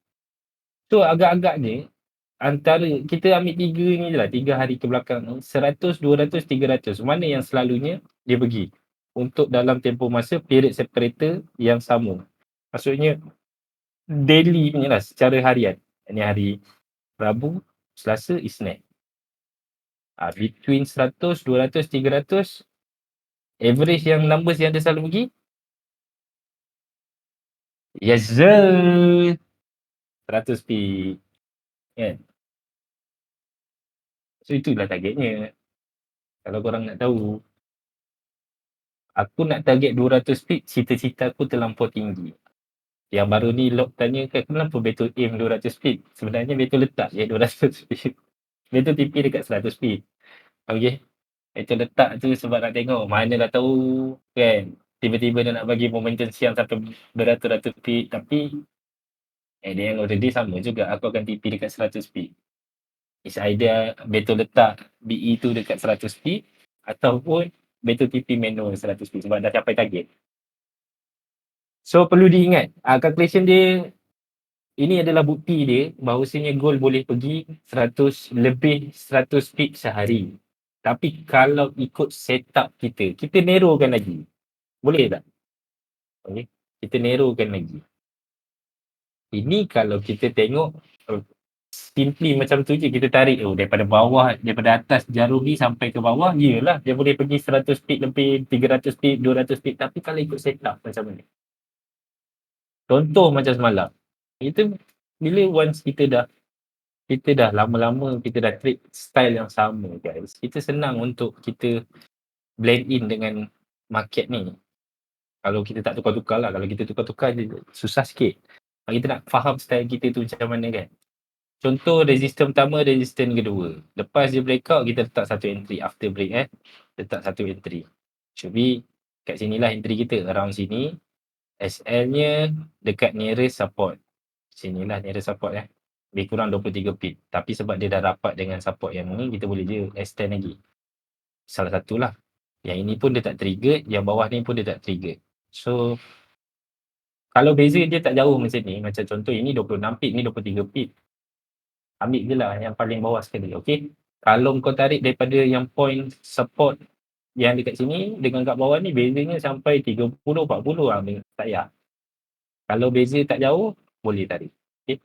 So agak-agaknya antara kita ambil tiga ni je lah, 3 hari ke belakang ni, 100, 200, 300. Mana yang selalunya dia pergi untuk dalam tempoh masa period separator yang sama. Maksudnya daily punya lah, secara harian. Ini hari Rabu, Selasa, Isnin. Between 100, 200, 300, average yang numbers yang dia selalu pergi, yes sir, 100 pip. Kan? So itulah targetnya. Kalau korang nak tahu, aku nak target 200 pip, cita-cita aku terlampau tinggi. Yang baru ni Lok tanya kan, kenapa Betul aim 200 pip? Sebenarnya Betul letak je 200 pip. Betul TP dekat 100 pip. Okay. Betul letak tu sebab nak tengok, mana dah tahu kan. Tiba-tiba dia nak bagi momentum siang sampai beratus-ratus pip. Tapi at the end of the day sama juga, aku akan TP dekat 100 pip. It's either Betul letak BE tu dekat 100 pip ataupun Betul TP manual 100 pip sebab dah capai target. So perlu diingat, calculation dia, ini adalah bukti dia bahawasanya goal boleh pergi 100 lebih 100 pip sehari. Tapi kalau ikut setup kita narrowkan lagi. Boleh tak? Okay. Kita narrowkan lagi. Ini kalau kita tengok simply macam tu je, kita tarik daripada bawah, daripada atas jarum ni sampai ke bawah, yelah dia boleh pergi 100 pip lebih, 300 pip, 200 pip. Tapi kalau ikut setup macam mana? Contoh macam semalam, kita bila once kita dah lama-lama kita dah trade style yang sama guys, kita senang untuk kita blend in dengan market ni. Kalau kita tak tukar-tukar lah, kalau kita tukar-tukar susah sikit. Kalau kita nak faham style kita tu macam mana kan. Contoh resistance pertama, resistance kedua. Lepas dia breakout, kita letak satu entry after break letak satu entry. Should be kat sinilah entry kita, around sini. SL-nya dekat nearest support. Sinilah nearest support lebih kurang 23 pip. Tapi sebab dia dah rapat dengan support yang ni, kita boleh je extend lagi. Salah satulah. Yang ini pun dia tak trigger, yang bawah ni pun dia tak trigger. So kalau beza dia tak jauh macam ni, macam contoh ini 26 pip, ni 23 pip. Ambil je lah yang paling bawah sekali, okay? Kalau kau tarik daripada yang point support yang dekat sini dengan kat bawah ni, bezanya sampai 30, 40 lah, tak payah. Kalau beza tak jauh, boleh tarik. Okay?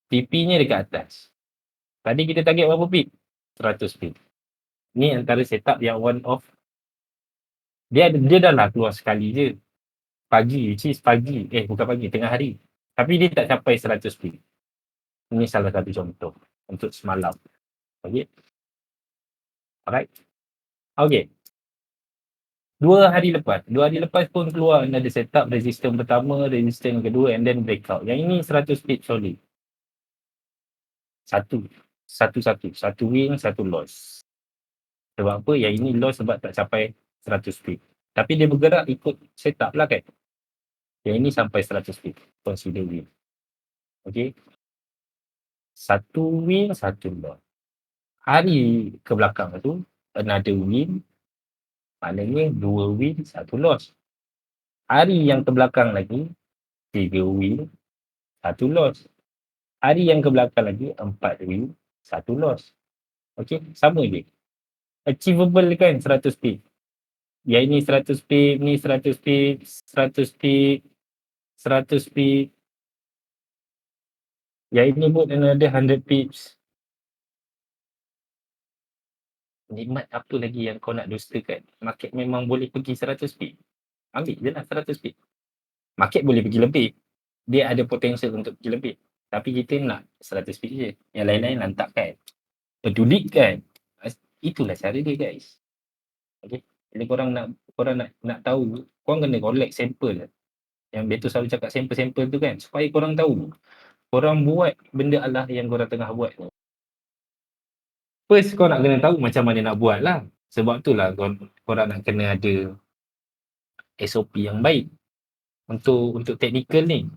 TP-nya dekat atas. Tadi kita target berapa pip? 100 pip. Ni antara setup yang one off. Dia dah lah keluar sekali je. Pagi, bukan pagi, tengah hari. Tapi dia tak capai 100 pip. Ini salah satu contoh untuk semalam. Okay. Alright. Okay. 2 hari lepas pun keluar ada setup resistance pertama, resistance kedua and then breakout. Yang ini 100 pip solid. Satu win, satu loss. Sebab apa? Yang ini loss sebab tak capai 100 pip. Tapi dia bergerak ikut setup lah kan. Yang ini sampai 100 pip. Consider win. Okay. Satu win, satu loss. Hari ke belakang tu another win, maknanya 2 win, 1 loss. Hari yang ke belakang lagi 3 win, 1 loss. Hari yang ke belakang lagi 4 win, 1 loss. Okey, sama je. Achievable kan 100 pip. Yang ini 100 pip, ni 100 pip, 100 pip, 100 pip. Yang ini pun another 100 pips. Nikmat apa lagi yang kau nak dustakan? Market memang boleh pergi 100 pip. Ambil je lah 100 pip. Market boleh pergi lebih. Dia ada potential untuk pergi lebih. Tapi kita nak 100 pip je. Yang lain-lain lantakkan. Pedulikan. Itulah cara dia guys. Okay. Bila korang nak tahu, korang kena collect sample. Yang Beto selalu cakap sample-sample tu kan. Supaya korang tahu. Korang buat benda Allah yang korang tengah buat ni. First kau nak kena tahu macam mana nak buat lah. Sebab tu lah korang nak kena ada SOP yang baik untuk technical ni.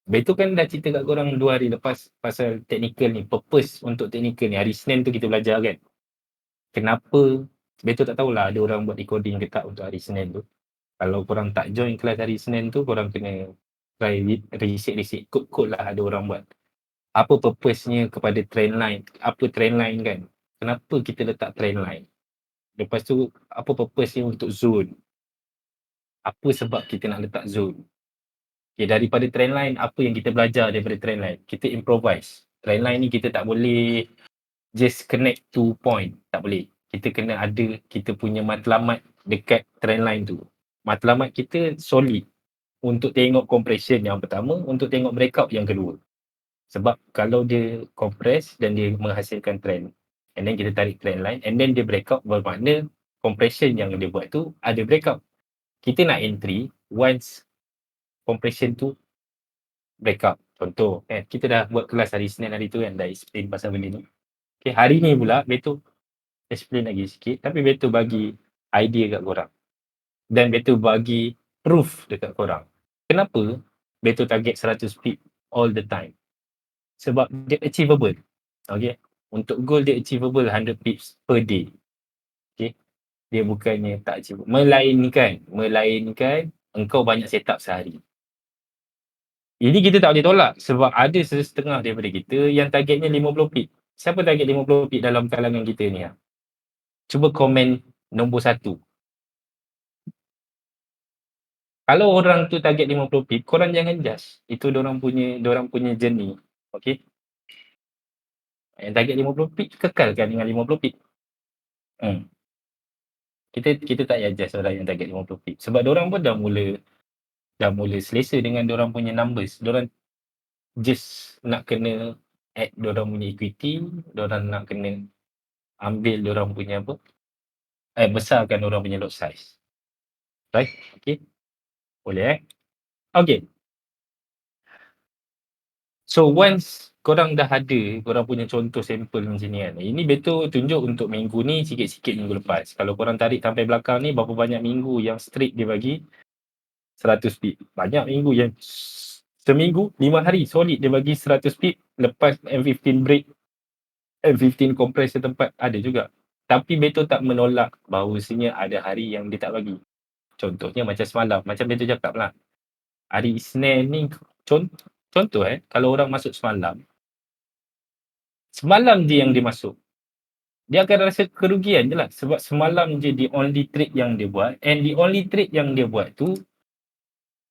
Betul kan dah cerita kat korang 2 hari lepas pasal technical ni. Purpose untuk technical ni. Hari Senin tu kita belajar kan. Kenapa, Betul tak tahulah ada orang buat recording ke tak untuk hari Senin tu. Kalau korang tak join kelas hari Senin tu, korang kena try research kod-kod lah ada orang buat. Apa purpose-nya kepada trend line? Apa trend line kan? Kenapa kita letak trend line? Lepas tu, apa purpose-nya untuk zone? Apa sebab kita nak letak zone? Okay, daripada trend line, apa yang kita belajar daripada trend line? Kita improvise. Trend line ni kita tak boleh just connect to point. Tak boleh. Kita kena ada kita punya matlamat dekat trend line tu. Matlamat kita solid untuk tengok compression yang pertama, untuk tengok breakout yang kedua. Sebab kalau dia compress dan dia menghasilkan trend, and then kita tarik trend line, and then dia breakout, bermakna compression yang dia buat tu ada breakout. Kita nak entry once compression tu breakout. Contoh, kita dah buat kelas hari Senin hari tu kan, dah explain pasal benda ni. Okay, hari ni pula Beto explain lagi sikit, tapi Beto bagi idea kat korang. Dan Beto bagi proof dekat korang. Kenapa Beto target 100 pip all the time? Sebab dia achievable. Okay. Untuk goal dia achievable 100 pips per day. Okay. Dia bukannya tak achievable. Melainkan engkau banyak setup sehari. Ini kita tak boleh tolak sebab ada setengah daripada kita yang targetnya 50 pip. Siapa target 50 pip dalam kalangan kita ni? Cuba komen nombor 1. Kalau orang tu target 50 pip, korang jangan judge. Itu dorang punya journey. Okay. Yang target 50 pip, kekalkan dengan 50 pip. Kita tak payah judge orang yang target 50 pip. Sebab dorang pun dah mula selesa dengan dorang punya numbers. Dorang just nak kena add dorang punya equity, dorang nak kena ambil dorang punya besarkan dorang punya lot size. Right? Okay. Boleh Okay. So once korang dah ada korang punya contoh sampel macam ni kan. Ini Beto tunjuk untuk minggu ni, sikit-sikit minggu lepas. Kalau korang tarik sampai belakang ni, berapa banyak minggu yang straight dia bagi 100 pip. Banyak minggu yang seminggu 5 hari solid dia bagi 100 pip, lepas M15 break, M15 compress setempat, ada juga. Tapi Beto tak menolak bahawasanya ada hari yang dia tak bagi. Contohnya macam semalam, macam Beto cakap lah. Hari Isnin ni contoh kalau orang masuk semalam je yang dia masuk, dia akan rasa kerugian je lah. Sebab semalam je the only trade yang dia buat, and the only trade yang dia buat tu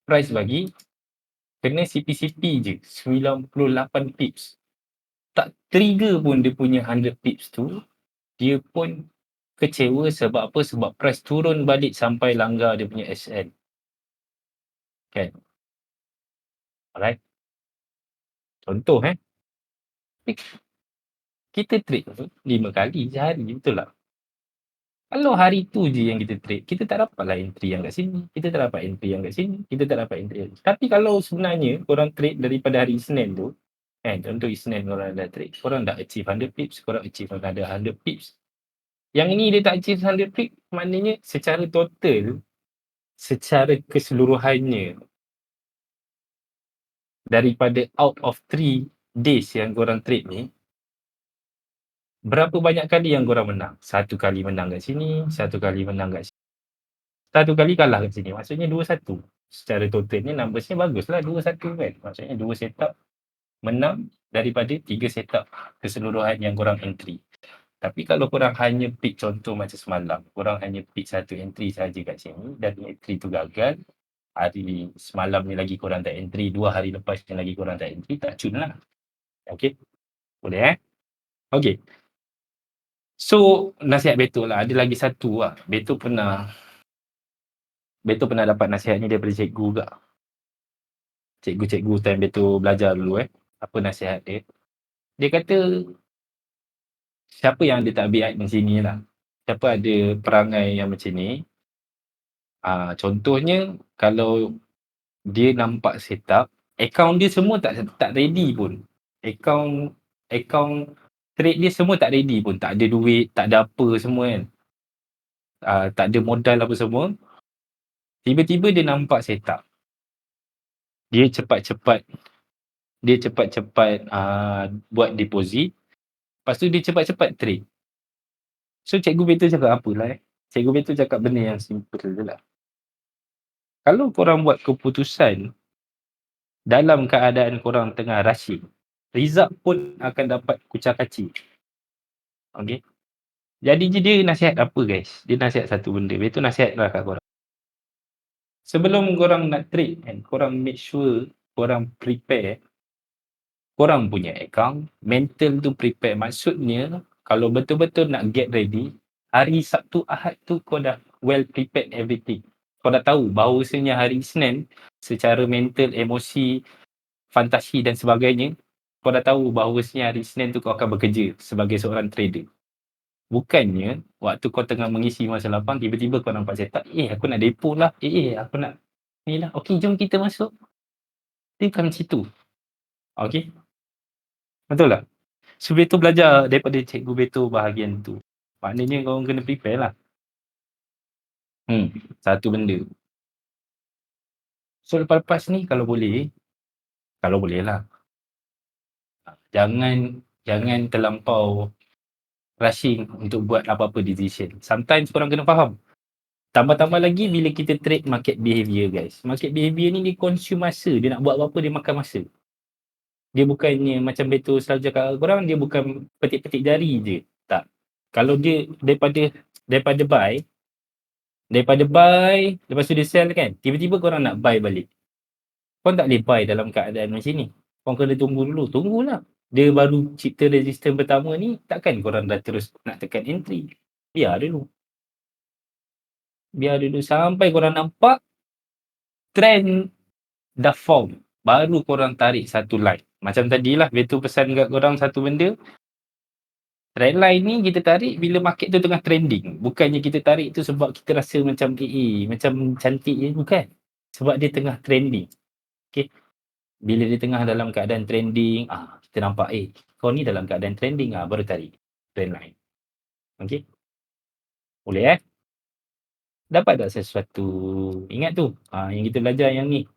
price bagi kena CP-CP je 98 pips. Tak trigger pun dia punya 100 pips tu, dia pun kecewa sebab apa? Sebab price turun balik sampai langgar dia punya SN. Kan? Alright. Contoh kita trade 5 kali sehari, betul tak? Kalau hari tu je yang kita trade, kita tak dapatlah entry yang kat sini. Kita tak dapat entry yang kat sini. Kita tak dapat entry yang. Tapi kalau sebenarnya korang trade daripada hari Isnin tu, contoh Isnin korang dah trade, korang dah achieve 100 pips, korang achieve another 100 pips. Yang ni dia tak achieve 100 pips, maknanya secara total, secara keseluruhannya, daripada out of 3 days yang korang trade ni, berapa banyak kali yang korang menang? 1 kali menang kat sini, 1 kali menang kat sini, 1 kali kalah kat sini. Maksudnya 2-1. Secara totalnya numbers-nya baguslah 2-1 kan. Maksudnya 2 setup menang daripada 3 setup keseluruhan yang korang entry. Tapi kalau korang hanya pick contoh macam semalam, korang hanya pick 1 entry saja kat sini dan entry tu gagal, hari semalam ni lagi korang tak entry, 2 hari lepas ni lagi korang tak entry, tak cun lah. Okay? Boleh Okay. So, nasihat Beto lah. Ada lagi satu lah. Beto pernah dapat nasihat ni daripada cikgu juga. Cikgu-cikgu time Beto belajar dulu Apa nasihat dia? Dia kata, siapa yang ada tabiat macam ni lah. Siapa ada perangai yang macam ni. Contohnya, kalau dia nampak setup, akaun dia semua tak ready pun. Akaun trade dia semua tak ready pun. Tak ada duit, tak ada apa semua kan. Tak ada modal apa semua. Tiba-tiba dia nampak setup. Dia cepat-cepat buat deposit. Lepas tu dia cepat-cepat trade. So cikgu Beto cakap apalah Cikgu Beto cakap benda yang simple je lah. Kalau korang buat keputusan dalam keadaan korang tengah rushing, result pun akan dapat kucak-kacir. Okay. Jadi dia nasihat apa guys? Dia nasihat satu benda. Beto nasihat lah kat korang. Sebelum korang nak trade kan, korang make sure korang prepare korang punya account, mental tu prepare. Maksudnya, kalau betul-betul nak get ready, hari Sabtu Ahad tu kau dah well prepared everything. Kau dah tahu bahawasanya hari Isnin, secara mental, emosi, fantasi dan sebagainya, kau dah tahu bahawasanya hari Isnin tu kau akan bekerja sebagai seorang trader. Bukannya, waktu kau tengah mengisi masa lapang, tiba-tiba kau nampak setup, aku nak depo lah, aku nak ni lah, okey jom kita masuk. Dia bukan macam tu. Okay? Betul tak? So Beto belajar daripada cikgu Beto bahagian tu. Maknanya kau kena prepare lah. Satu benda. So lepas-lepas ni kalau boleh lah. Jangan terlampau rushing untuk buat apa-apa decision. Sometimes korang kena faham. Tambah-tambah lagi bila kita trade market behavior guys. Market behavior ni dia consume masa. Dia nak buat apa-apa dia makan masa. Dia bukannya macam Beto selalu cakap korang, dia bukan petik-petik jari je. Tak. Kalau dia daripada buy, lepas tu dia sell kan, tiba-tiba korang nak buy balik. Korang tak boleh buy dalam keadaan macam ni. Korang kena tunggu dulu. Tunggulah. Dia baru cipta resistance pertama ni, takkan korang dah terus nak tekan entry. Biar dulu sampai korang nampak trend dah form. Baru korang tarik satu line. Macam tadilah Beto pesan kat korang satu benda. Trend line ni kita tarik bila market tu tengah trending. Bukannya kita tarik tu sebab kita rasa macam macam cantik je. Bukan. Sebab dia tengah trending. Okay. Bila dia tengah dalam keadaan trending, kita nampak kau ni dalam keadaan trending, baru tarik trend line. Okay. Boleh Dapat tak sesuatu? Ingat tu, yang kita belajar yang ni.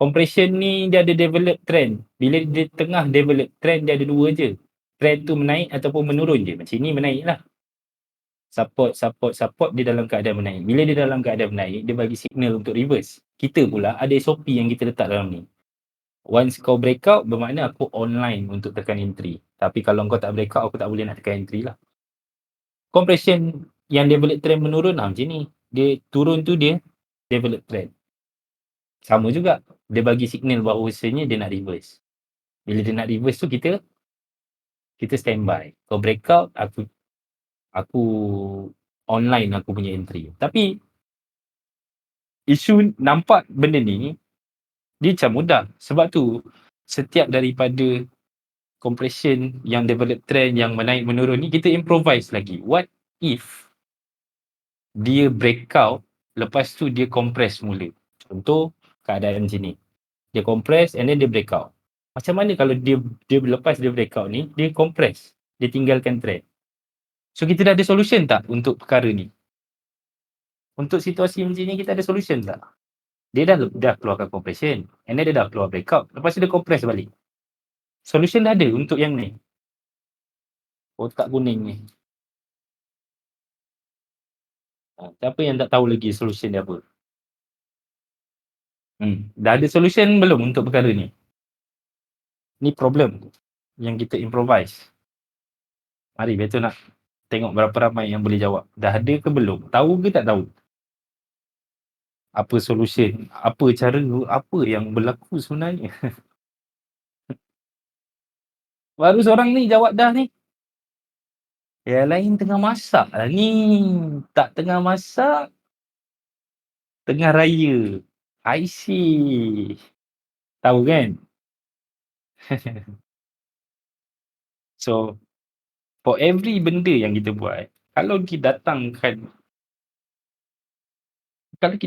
Compression ni dia ada develop trend. Bila dia tengah develop trend, dia ada dua je. Trend tu menaik ataupun menurun je. Macam ni menaik lah. Support dia dalam keadaan menaik. Bila dia dalam keadaan menaik, dia bagi signal untuk reverse. Kita pula ada SOP yang kita letak dalam ni. Once kau breakout, bermakna aku online untuk tekan entry. Tapi kalau kau tak breakout, aku tak boleh nak tekan entry lah. Compression yang develop trend menurun macam ni. Dia turun tu dia develop trend. Sama juga. Dia bagi signal bahawasanya dia nak reverse. Bila dia nak reverse tu kita standby. Kau breakout, aku online aku punya entry. Tapi isu nampak benda ni dia macam mudah. Sebab tu setiap daripada compression yang develop trend yang menaik menurun ni, kita improvise lagi. What if dia breakout, lepas tu dia compress mula. Contoh keadaan macam ni. Dia compress and then dia breakout. Macam mana kalau dia lepas dia breakout ni, dia compress. Dia tinggalkan trend. So kita dah ada solution tak untuk perkara ni? Untuk situasi macam ni kita ada solution tak? Dia dah keluarkan compression and then dia dah keluar breakout. Lepas tu dia compress balik. Solution dah ada untuk yang ni. Kotak kuning ni. Siapa yang tak tahu lagi solution dia apa? Dah ada solution belum untuk perkara ni? Ni problem yang kita improvise. Mari betul nak tengok berapa ramai yang boleh jawab. Dah ada ke belum? Tahu ke tak tahu? Apa solution? Apa cara? Apa yang berlaku sebenarnya? Baru seorang ni jawab dah ni. Yang lain tengah masak lah ni. Tak tengah masak, tengah raya. I see. Tahu kan? So, for every benda yang kita buat, kalau kita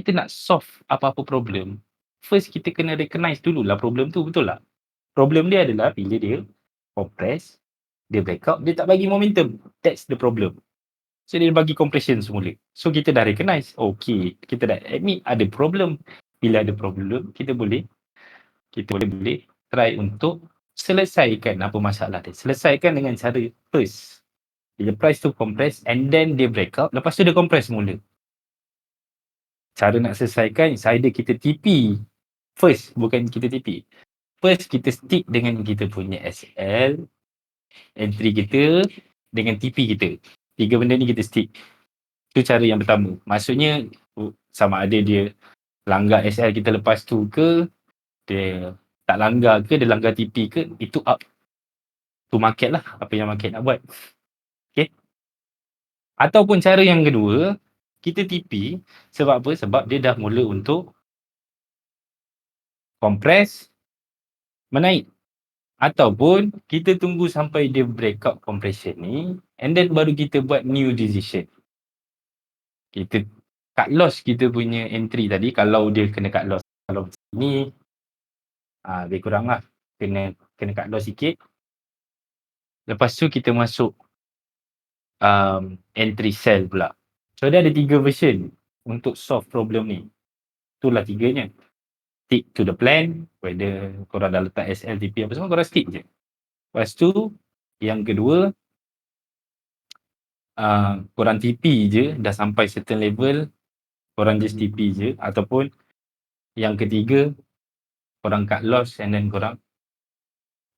nak solve apa-apa problem, first kita kena recognize dululah problem tu, betul tak? Problem dia adalah bila dia compress, dia breakout, dia tak bagi momentum. That's the problem. So, dia bagi compression semula. So, kita dah recognize, okay, kita dah admit ada problem. Bila ada problem, kita boleh try untuk selesaikan apa masalah dia. Selesaikan dengan cara first. Bila price tu compress and then dia breakout, lepas tu dia compress semula. Cara nak selesaikan, either kita TP first, bukan kita TP. First, kita stick dengan kita punya SL, entry kita dengan TP kita. 3 benda ni kita stick. Itu cara yang pertama. Maksudnya, sama ada dia langgar SL kita lepas tu ke, dia tak langgar ke, dia langgar TP ke, itu up to market lah. Apa yang market nak buat. Okay. Ataupun cara yang kedua, kita TP sebab apa? Sebab dia dah mula untuk compress, menaik. Ataupun kita tunggu sampai dia breakout compression ni and then baru kita buat new decision. Kita cut loss kita punya entry tadi, kalau dia kena cut loss. Kalau ni lebih kurang lah. Kena cut loss sikit. Lepas tu kita masuk entry sell pula. So dia ada 3 version untuk solve problem ni. Itulah 3-nya. Stick to the plan, whether korang dah letak SLTP apa semua, korang stick je. Lepas tu, yang kedua, korang TP je, dah sampai certain level, korang just TP je. Ataupun yang ketiga, korang cut loss and then korang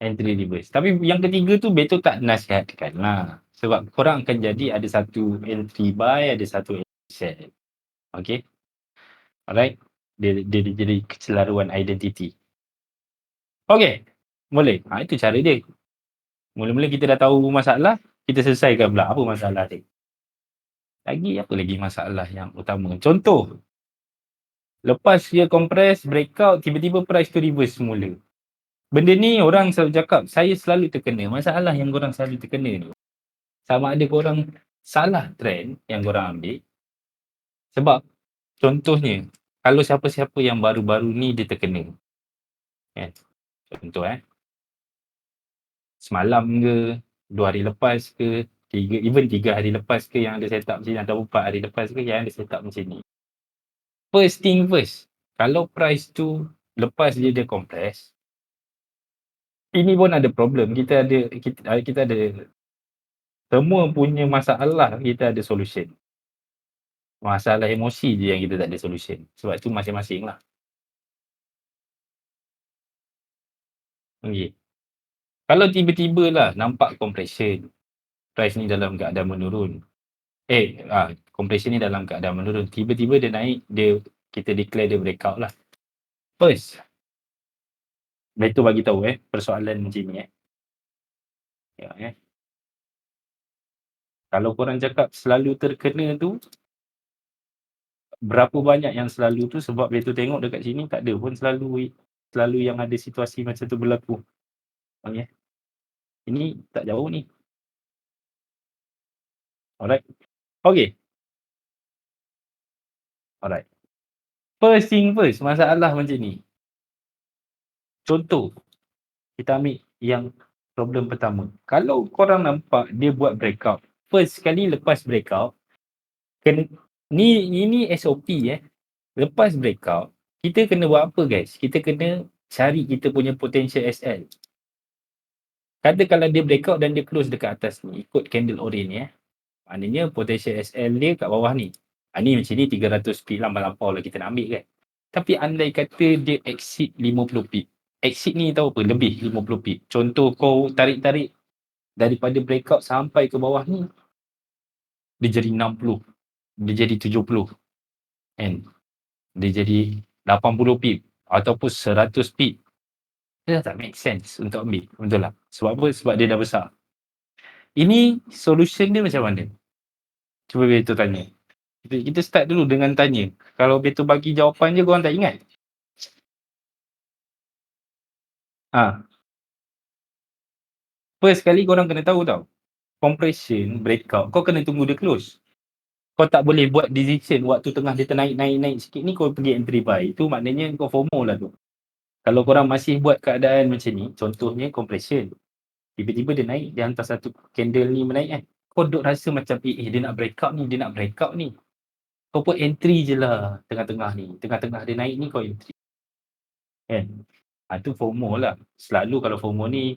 entry reverse. Tapi yang ketiga tu betul tak nasihatkan lah. Sebab korang akan jadi ada satu entry buy, ada satu entry sell. Okay. Alright. Dia jadi kecelaruan identity. Okay. Boleh. Itu cara dia. Mula-mula kita dah tahu masalah, kita selesaikan pula apa masalah dia. Lagi apa lagi masalah yang utama? Contoh, lepas dia compress, breakout, tiba-tiba price tu reverse semula. Benda ni orang selalu cakap, saya selalu terkena. Masalah yang korang selalu terkena ni, sama ada korang salah trend yang korang ambil. Sebab contohnya, kalau siapa-siapa yang baru-baru ni dia terkena. Contoh semalam ke, 2 hari lepas ke, 3 hari lepas ke yang ada setup macam ni, atau 4 hari lepas ke yang ada setup macam ni. First thing first, kalau price tu lepas dia compress, ini pun ada problem. Kita ada semua punya masalah, kita ada solution. Masalah emosi je yang kita tak ada solution. Sebab tu masing-masing lah. Okay. Kalau tiba-tiba lah nampak compression, price ni dalam keadaan menurun. Compression ni dalam keadaan menurun. Tiba-tiba dia naik, kita declare dia breakout lah. First, betul bagi tahu persoalan macam ni Kalau korang cakap selalu terkena tu, berapa banyak yang selalu tu, sebab betul tengok dekat sini tak ada pun selalu yang ada situasi macam tu berlaku. Okay. Ini tak jauh ni. Alright. Okay. Alright. First thing first, masalah macam ni. Contoh, kita ambil yang problem pertama. Kalau korang nampak dia buat breakout, first sekali lepas breakout, ini SOP Lepas breakout, kita kena buat apa guys? Kita kena cari kita punya potential SL. Kata kalau dia breakout dan dia close dekat atas ni, ikut candle orange ni maknanya potential SL dia kat bawah ni. Ni macam ni 300 pip lampau lah kita nak ambil kan. Tapi andai kata dia exit 50 pip. Exit ni tahu apa? Lebih 50 pip. Contoh kau tarik-tarik daripada breakout sampai ke bawah ni, dia jadi 60. Dia jadi 70. Kan? Dia jadi 80 pip. Ataupun 100 pip. Dia dah tak make sense untuk ambil. Betul lah. Sebab apa? Sebab dia dah besar. Ini solution dia macam mana? Cuba Beto tanya. Kita start dulu dengan tanya. Kalau Beto bagi jawapan je, korang tak ingat? First sekali korang kena tahu tau. Compression, breakout, kau kena tunggu dia close. Kau tak boleh buat decision waktu tengah dia ternaik sikit ni kau pergi entry buy. Itu maknanya kau FOMO lah tu. Kalau korang masih buat keadaan macam ni, contohnya compression. Tiba-tiba dia naik, dia hantar satu candle ni menaik kan. Kau duk rasa macam dia nak breakout ni. Kau pun entry je lah tengah-tengah ni. Tengah-tengah dia naik ni kau entry. Kan? Itu FOMO lah. Selalu kalau FOMO ni,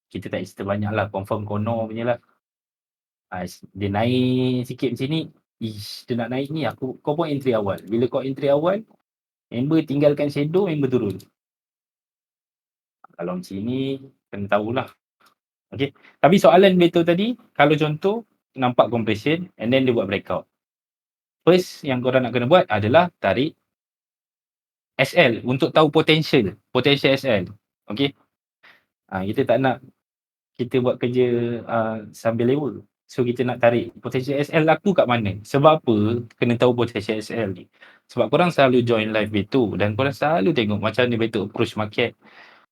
kita tak cerita banyak lah. Confirm kono punya lah. Dia naik sikit macam ni, dia nak naik ni, kau pun entry awal. Bila kau entry awal, member tinggalkan shadow, member turun. Kalau macam ni, kena tahulah. Okay. Tapi soalan Beto tadi, kalau contoh, nampak compression, and then dia buat breakout. First, yang korang nak kena buat adalah tarik SL untuk tahu potential SL. Okay. Kita tak nak kita buat kerja sambil lewa. So kita nak tarik potential SL laku kat mana? Sebab apa kena tahu potential SL ni? Sebab korang selalu join live Beto dan korang selalu tengok macam mana Beto approach market.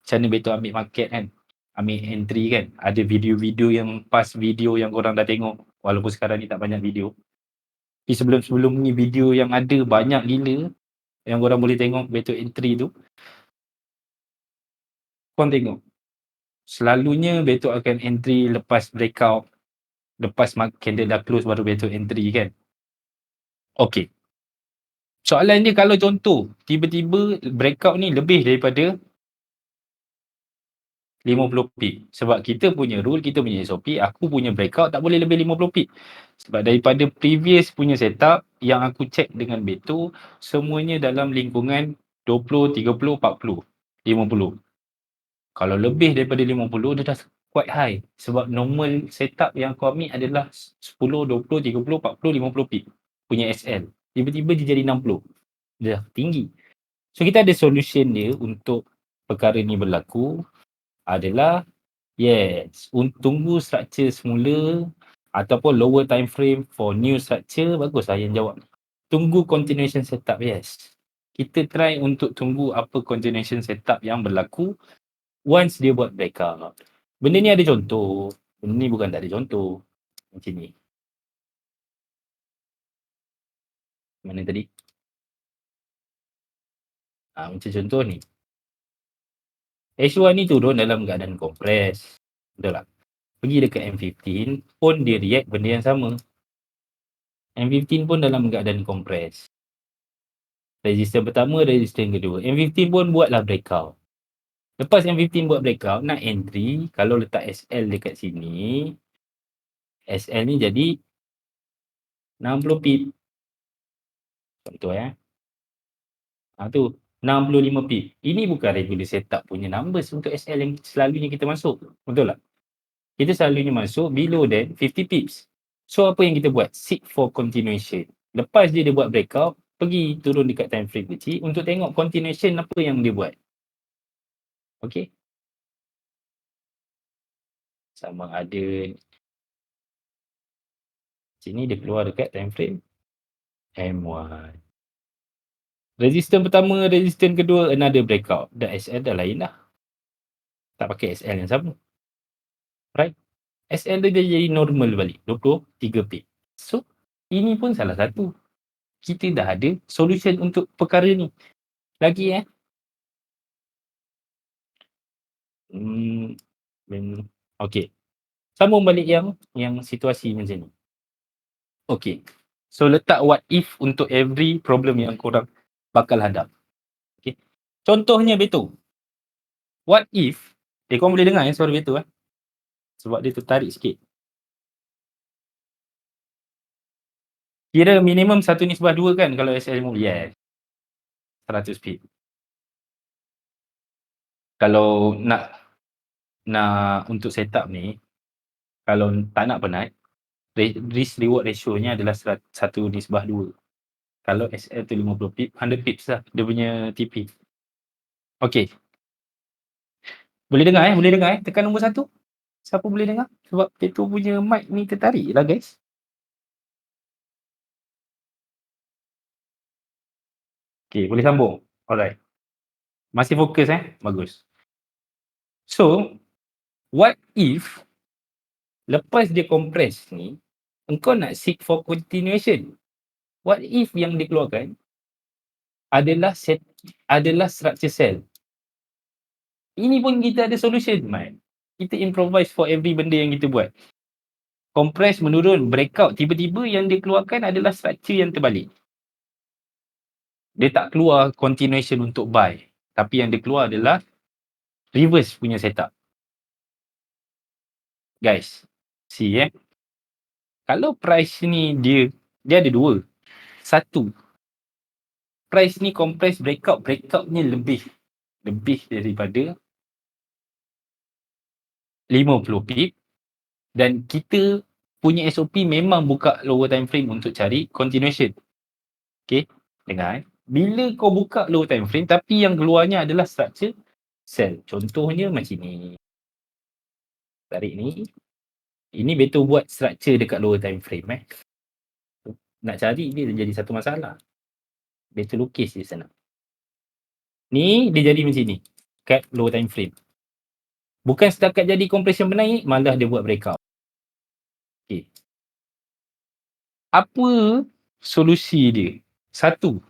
Macam mana Beto ambil market kan? Ambil entry kan? Ada video-video yang past video yang korang dah tengok. Walaupun sekarang ni tak banyak video. Tapi sebelum-sebelum ni video yang ada banyak gila yang korang boleh tengok Beto entry tu. Korang tengok. Selalunya Beto akan entry lepas breakout. Lepas candle dah close baru Beto entry kan. Okay. Soalan dia kalau contoh tiba-tiba breakout ni lebih daripada 50 pip. Sebab kita punya rule, kita punya SOP, aku punya breakout tak boleh lebih 50 pip. Sebab daripada previous punya setup yang aku check dengan Beto, semuanya dalam lingkungan 20, 30, 40, 50. Kalau lebih daripada 50, dia dah quite high. Sebab normal setup yang kau ambil adalah 10, 20, 30, 40, 50 pip punya SL. Tiba-tiba dia jadi 60. Dia dah tinggi. So kita ada solution dia untuk perkara ni berlaku adalah tunggu structure semula ataupun lower time frame for new structure. Bagus lah yang jawab. Tunggu continuation setup, yes. Kita try untuk tunggu apa continuation setup yang berlaku once dia buat breakout. Benda ni ada contoh. Benda ni bukan tak ada contoh. Macam ni. Mana tadi? Macam contoh ni. H1 ni turun dalam keadaan kompres. Betul tak? Pergi dekat M15 pun dia react benda yang sama. M15 pun dalam keadaan kompres. Resistance pertama, resistance kedua. M15 pun buatlah breakout. Lepas M15 buat breakout, nak entry, kalau letak SL dekat sini, SL ni jadi 60 pip. Contoh tu 65 pip. Ini bukan regular setup punya numbers untuk SL yang selalunya kita masuk. Betul tak? Kita selalunya masuk below than 50 pips. So apa yang kita buat? Seek for continuation. Lepas dia buat breakout, pergi turun dekat time frame kecil untuk tengok continuation apa yang dia buat. Okay. Sama ada sini dia keluar dekat time frame M1. Resistance pertama, resistance kedua, another breakout. Dah SL dah lain dah. Tak pakai SL yang sama. Right? SL dia jadi normal balik. 23 pip. So, ini pun salah satu. Kita dah ada solution untuk perkara ni. Lagi Okay. Sambung balik yang situasi macam ni. Okay. So letak what if untuk every problem yang korang bakal hadap. Okay. Contohnya Beto. What if Korang boleh dengar suara betul sebab dia tertarik sikit. Kira minimum 1:2 kan kalau SL move? Yes. 100 pip. Kalau nak untuk setup ni, kalau tak nak penat, risk reward ratio-nya adalah 1:2. Kalau SL tu 50 pip, 100 pips lah dia punya TP. Okey. Boleh dengar tekan nombor 1. Siapa boleh dengar? Sebab Peto punya mic ni tertarik lah guys. Okey, boleh sambung. Alright. Masih fokus bagus. So, what if lepas dia compress ni, engkau nak seek for continuation? What if yang dikeluarkan adalah structure cell? Ini pun kita ada solution, man. Kita improvise for every benda yang kita buat. Compress menurun, breakout, tiba-tiba yang dikeluarkan adalah structure yang terbalik. Dia tak keluar continuation untuk buy, tapi yang dia keluar adalah reverse punya setup. Guys, see kalau price ni dia ada dua. Satu, price ni compress breakoutnya lebih daripada 50 pip, dan kita punya SOP memang buka lower time frame untuk cari continuation. Okay, dengar bila kau buka lower time frame tapi yang keluarnya adalah structure cell, contohnya macam ni, tarik ni, ini betul buat structure dekat lower time frame nak cari dia jadi satu masalah. Betul lukis di sana. Ni dia jadi macam ni kat lower time frame. Bukan setakat jadi compression menaik, malah dia buat breakout. Okay. Apa solusi dia? Satu,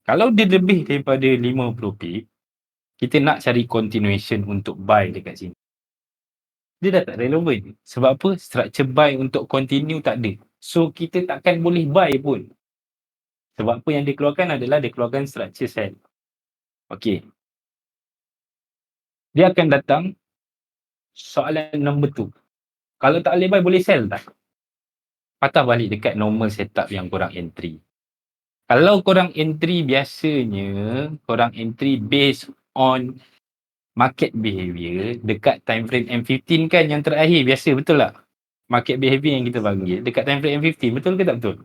kalau dia lebih daripada 50 pip, kita nak cari continuation untuk buy dekat sini. Dia dah tak relevan. Sebab apa? Structure buy untuk continue tak ada. So, kita takkan boleh buy pun. Sebab apa yang dikeluarkan adalah dia keluarkan structure cell. Okay. Dia akan datang soalan nombor 2. Kalau tak boleh buy, boleh sell tak? Patah balik dekat normal setup yang korang entry. Kalau korang entry biasanya, korang entry based on market behavior dekat time frame M15 kan yang terakhir, biasa betul tak? Market behavior yang kita panggil dekat time frame M15, betul ke tak betul?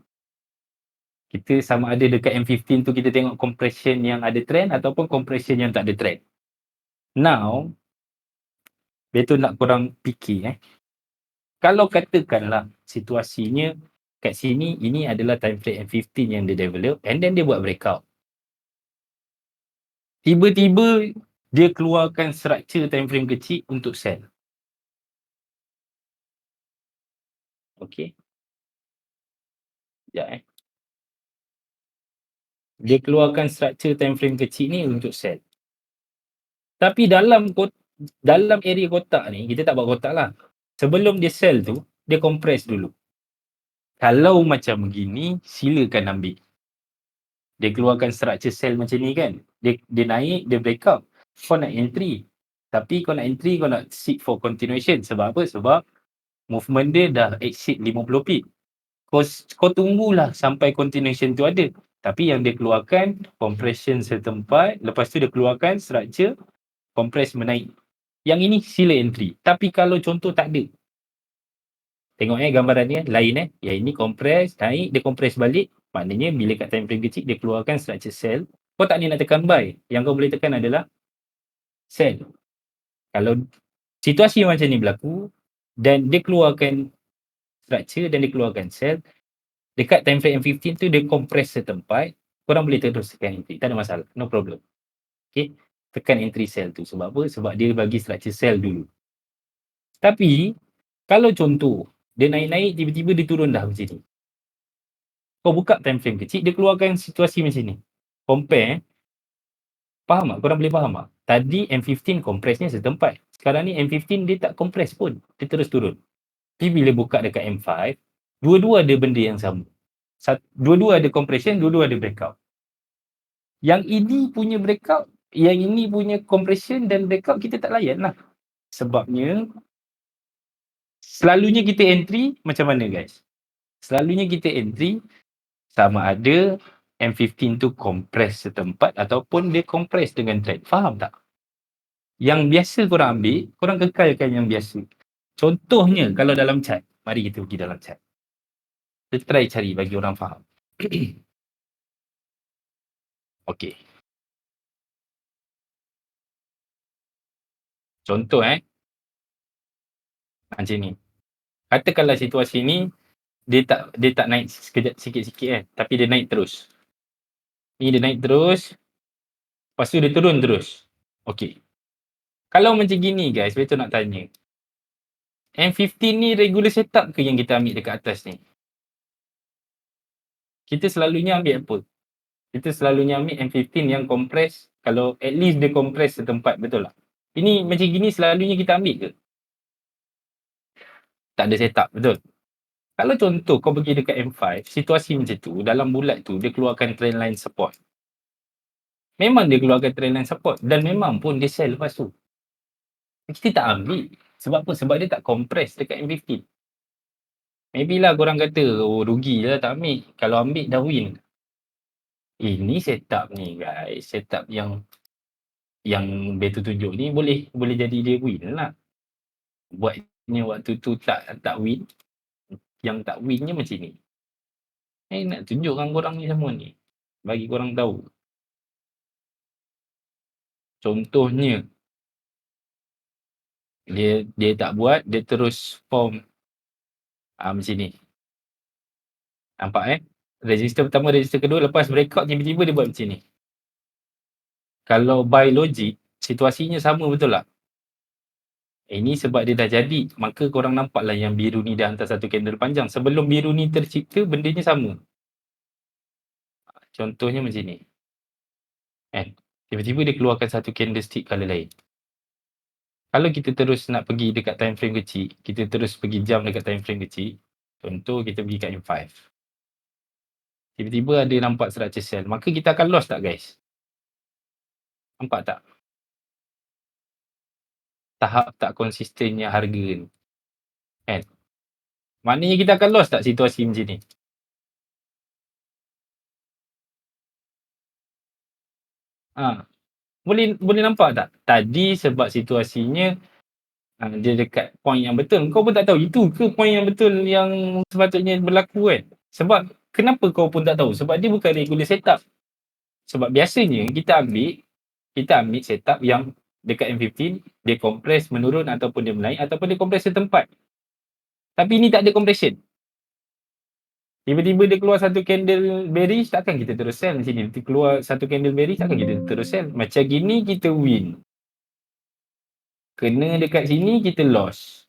Kita sama ada dekat M15 tu kita tengok compression yang ada trend ataupun compression yang tak ada trend. Now, betul nak korang fikir kalau katakanlah situasinya kat sini, ini adalah time frame M15 yang dia develop and then dia buat breakout. Tiba-tiba dia keluarkan structure time frame kecil untuk sell. Okay. Sekejap Dia keluarkan structure time frame kecil ni untuk sell. Tapi dalam area kotak ni, kita tak buat kotak lah. Sebelum dia sell tu, dia compress dulu. Kalau macam begini, silakan ambil. Dia keluarkan structure sell macam ni kan. Dia naik, dia breakout. Kau nak entry. Tapi kau nak entry, kau nak seek for continuation. Sebab apa? Sebab movement dia dah exceed 50 pip. Kau tunggulah sampai continuation tu ada. Tapi yang dia keluarkan compression setempat, lepas tu dia keluarkan structure compress menaik. Yang ini sila entry. Tapi kalau contoh tak ada, tengok gambaran ni lain yang ini compress, naik, dia compress balik. Maknanya bila kat time frame kecil dia keluarkan structure sell. Kau tak ni nak tekan buy. Yang kau boleh tekan adalah sell. Kalau situasi macam ni berlaku dan dia keluarkan structure dan dia keluarkan sell, dekat time frame M15 tu dia compress setempat, korang boleh terus tekan entry. Tak ada masalah. No problem. Okay. Tekan entry sell tu. Sebab apa? Sebab dia bagi structure sell dulu. Tapi kalau contoh dia naik-naik, tiba-tiba dia turun dah macam ni. Kau buka time frame kecil, dia keluarkan situasi macam ni. Compare. Faham tak? Korang boleh faham tak? Tadi M15 compressnya setempat. Sekarang ni M15 dia tak compress pun. Dia terus turun. Tapi bila buka dekat M5, dua-dua ada benda yang sama. Dua-dua ada compression, dua-dua ada breakout. Yang ini punya breakout, yang ini punya compression dan breakout, kita tak layan lah. Sebabnya selalunya kita entry macam mana guys? Selalunya kita entry sama ada M15 tu compress setempat ataupun dia compress dengan thread. Faham tak? Yang biasa korang ambil, korang kekalkan yang biasa. Contohnya kalau dalam chat, mari kita pergi dalam chat. Kita try cari bagi orang faham. Okey. Contoh macam ni. Katakanlah situasi ni dia tak naik sekejap sikit-sikit kan, tapi dia naik terus. Ni dia naik terus, lepas tu dia turun terus. Okey. Kalau macam gini guys, betul nak tanya. M15 ni regular setup ke yang kita ambil dekat atas ni? Kita selalunya ambil apa? Kita selalunya ambil M15 yang compress, kalau at least dia compress setempat, betul tak? Ini macam gini selalunya kita ambil ke? Tak ada setup, betul? Kalau contoh kau pergi dekat M5, situasi macam tu, dalam bulat tu dia keluarkan trendline support. Memang dia keluarkan trendline support dan memang pun dia sell lepas tu. Kita tak ambil. Sebab apa? Sebab dia tak compress dekat M15. Maybe lah korang kata, oh rugi lah tak ambil. Kalau ambil dah win. Ini setup ni guys, setup yang Beto tunjuk ni boleh jadi dia win lah. Buatnya waktu tu tak win. Yang tak winnya macam ni. Nak tunjukkan korang ni semua ni. Bagi korang tahu. Contohnya, dia tak buat, dia terus form macam ni. Nampak Resistor pertama, resistor kedua, lepas breakout tiba-tiba dia buat macam ni. Kalau by logic, situasinya sama betul tak? Ini sebab dia dah jadi, maka korang nampaklah yang biru ni dah hantar satu candle panjang. Sebelum biru ni tercipta, bendanya sama. Contohnya macam ni. Tiba-tiba dia keluarkan satu candlestick colour lain. Kalau kita terus nak pergi dekat time frame kecil, kita terus pergi jump dekat time frame kecil, contoh kita pergi kat M5. Tiba-tiba ada nampak structure sell, maka kita akan loss tak guys? Nampak tak? Tahap tak konsistennya harga ni. Maknanya kita akan loss tak situasi macam ni? Boleh nampak tak? Tadi sebab situasinya dia dekat point yang betul. Kau pun tak tahu itu ke point yang betul yang sepatutnya berlaku kan? Sebab kenapa kau pun tak tahu? Sebab dia bukan regular setup. Sebab biasanya kita ambil setup yang dekat M15, dia compress menurun ataupun dia menaik ataupun dia compress setempat. Tapi ini tak ada compression. Tiba-tiba dia keluar satu candle bearish, takkan kita terus sell macam ni. Dia keluar satu candle bearish, takkan kita terus sell. Macam gini kita win. Kena dekat sini kita loss.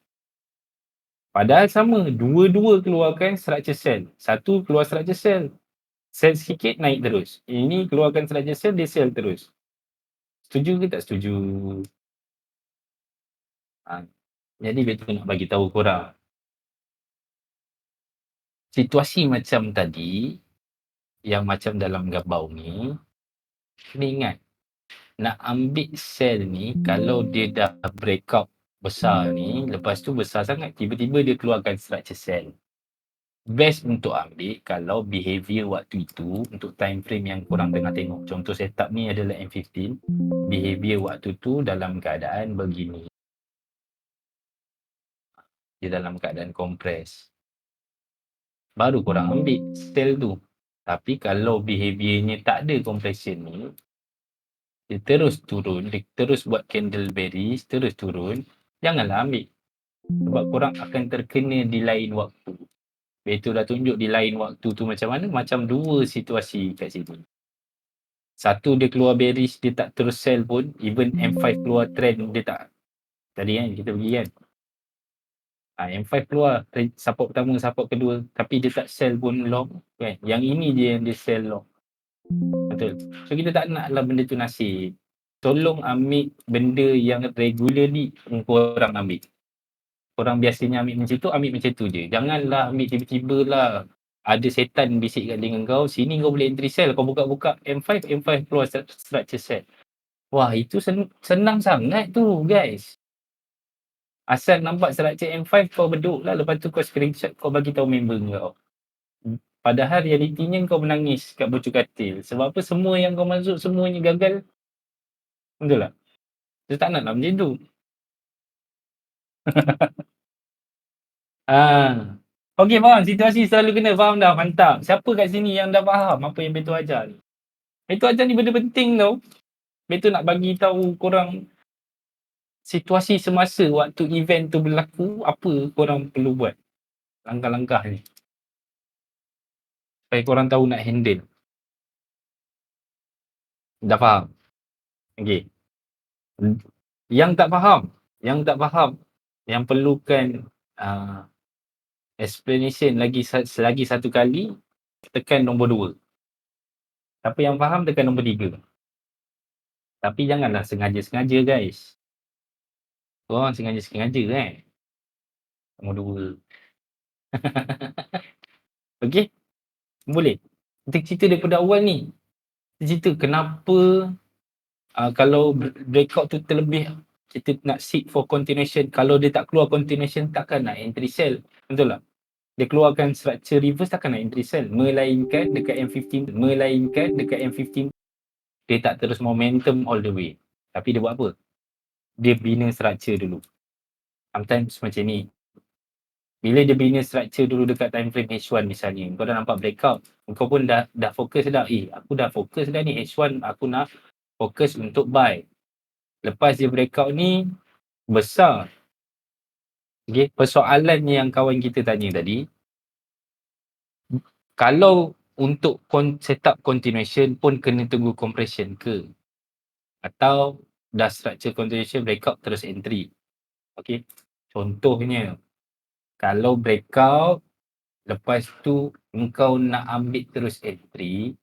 Padahal sama, dua-dua keluarkan structure sell. Satu keluar structure sell. Sell sikit naik terus. Ini keluarkan structure sell, dia sell terus. Setuju ke tak setuju? Jadi betul nak bagi tahu korang. Situasi macam tadi, yang macam dalam gambar ni, kena ingat, nak ambil sell ni, kalau dia dah breakout besar ni, lepas tu besar sangat, tiba-tiba dia keluarkan structure sell. Best untuk ambil kalau behavior waktu itu, untuk time frame yang korang tengah tengok. Contoh setup ni adalah M15, behavior waktu tu dalam keadaan begini. Dia dalam keadaan compress. Baru korang ambil sell tu. Tapi kalau behaviornya tak ada compression ni, dia terus turun, dia terus buat candle bearish, terus turun, janganlah ambil. Sebab korang akan terkena di lain waktu. Beto dah tunjuk di lain waktu tu macam mana, macam dua situasi kat sini. Satu dia keluar bearish, dia tak terus sell pun, even M5 keluar trend, dia tak. Tadi kan kita pergi kan. M5 keluar support pertama, support kedua, tapi dia tak sell pun long kan. Yang ini je yang dia sell long. Betul. So kita tak naklah benda tu nasib. Tolong ambil benda yang regularly korang ambil. Korang biasanya ambil macam tu, ambil macam tu je. Janganlah ambil tiba-tiba lah ada setan bisik kat dengan kau, sini kau boleh entry sell, kau buka-buka M5 keluar structure sell. Wah, itu senang sangat tu guys. Asal nampak structure M5 kau beduk lah, lepas tu kau screenshot kau bagi tahu member kau. Padahal realitinya kau menangis kat bocor katil. Sebab apa? Semua yang kau masuk semuanya gagal. Betul tak? Dia tak nak lah macam tu. Okey, faham. Situasi selalu kena. Faham dah. Mantap. Siapa kat sini yang dah faham apa yang Betul ajar ni? Betul ajar ni benda penting tau. Betul nak bagi tahu korang situasi semasa waktu event tu berlaku, apa korang perlu buat. Langkah-langkah ni. Supaya korang tahu nak handle. Dah faham? Okey. Yang tak faham, yang perlukan explanation lagi satu kali, tekan nombor 2. Siapa yang faham tekan nombor 3. Tapi janganlah sengaja-sengaja guys. Korang sengaja-sengaja nombor 2. Okey? Boleh? Kita cerita daripada awal ni. Kita cerita kenapa kalau breakout tu terlebih, kita nak seek for continuation. Kalau dia tak keluar continuation, takkan nak entry sell. Betul tak? Dia keluarkan structure reverse, takkan nak entry sell. Melainkan dekat M15, dia tak terus momentum all the way. Tapi dia buat apa? Dia bina structure dulu. Sometimes macam ni. Bila dia bina structure dulu dekat time frame H1 misalnya, kau dah nampak breakout, kau pun dah fokus dah. Aku dah fokus dah ni H1, aku nak fokus untuk buy. Lepas dia breakout ni besar. Okay, persoalan yang kawan kita tanya tadi, kalau untuk set up continuation pun kena tunggu compression ke? Atau dah structure continuation breakout terus entry? Okay, contohnya kalau breakout lepas tu engkau nak ambil terus entry,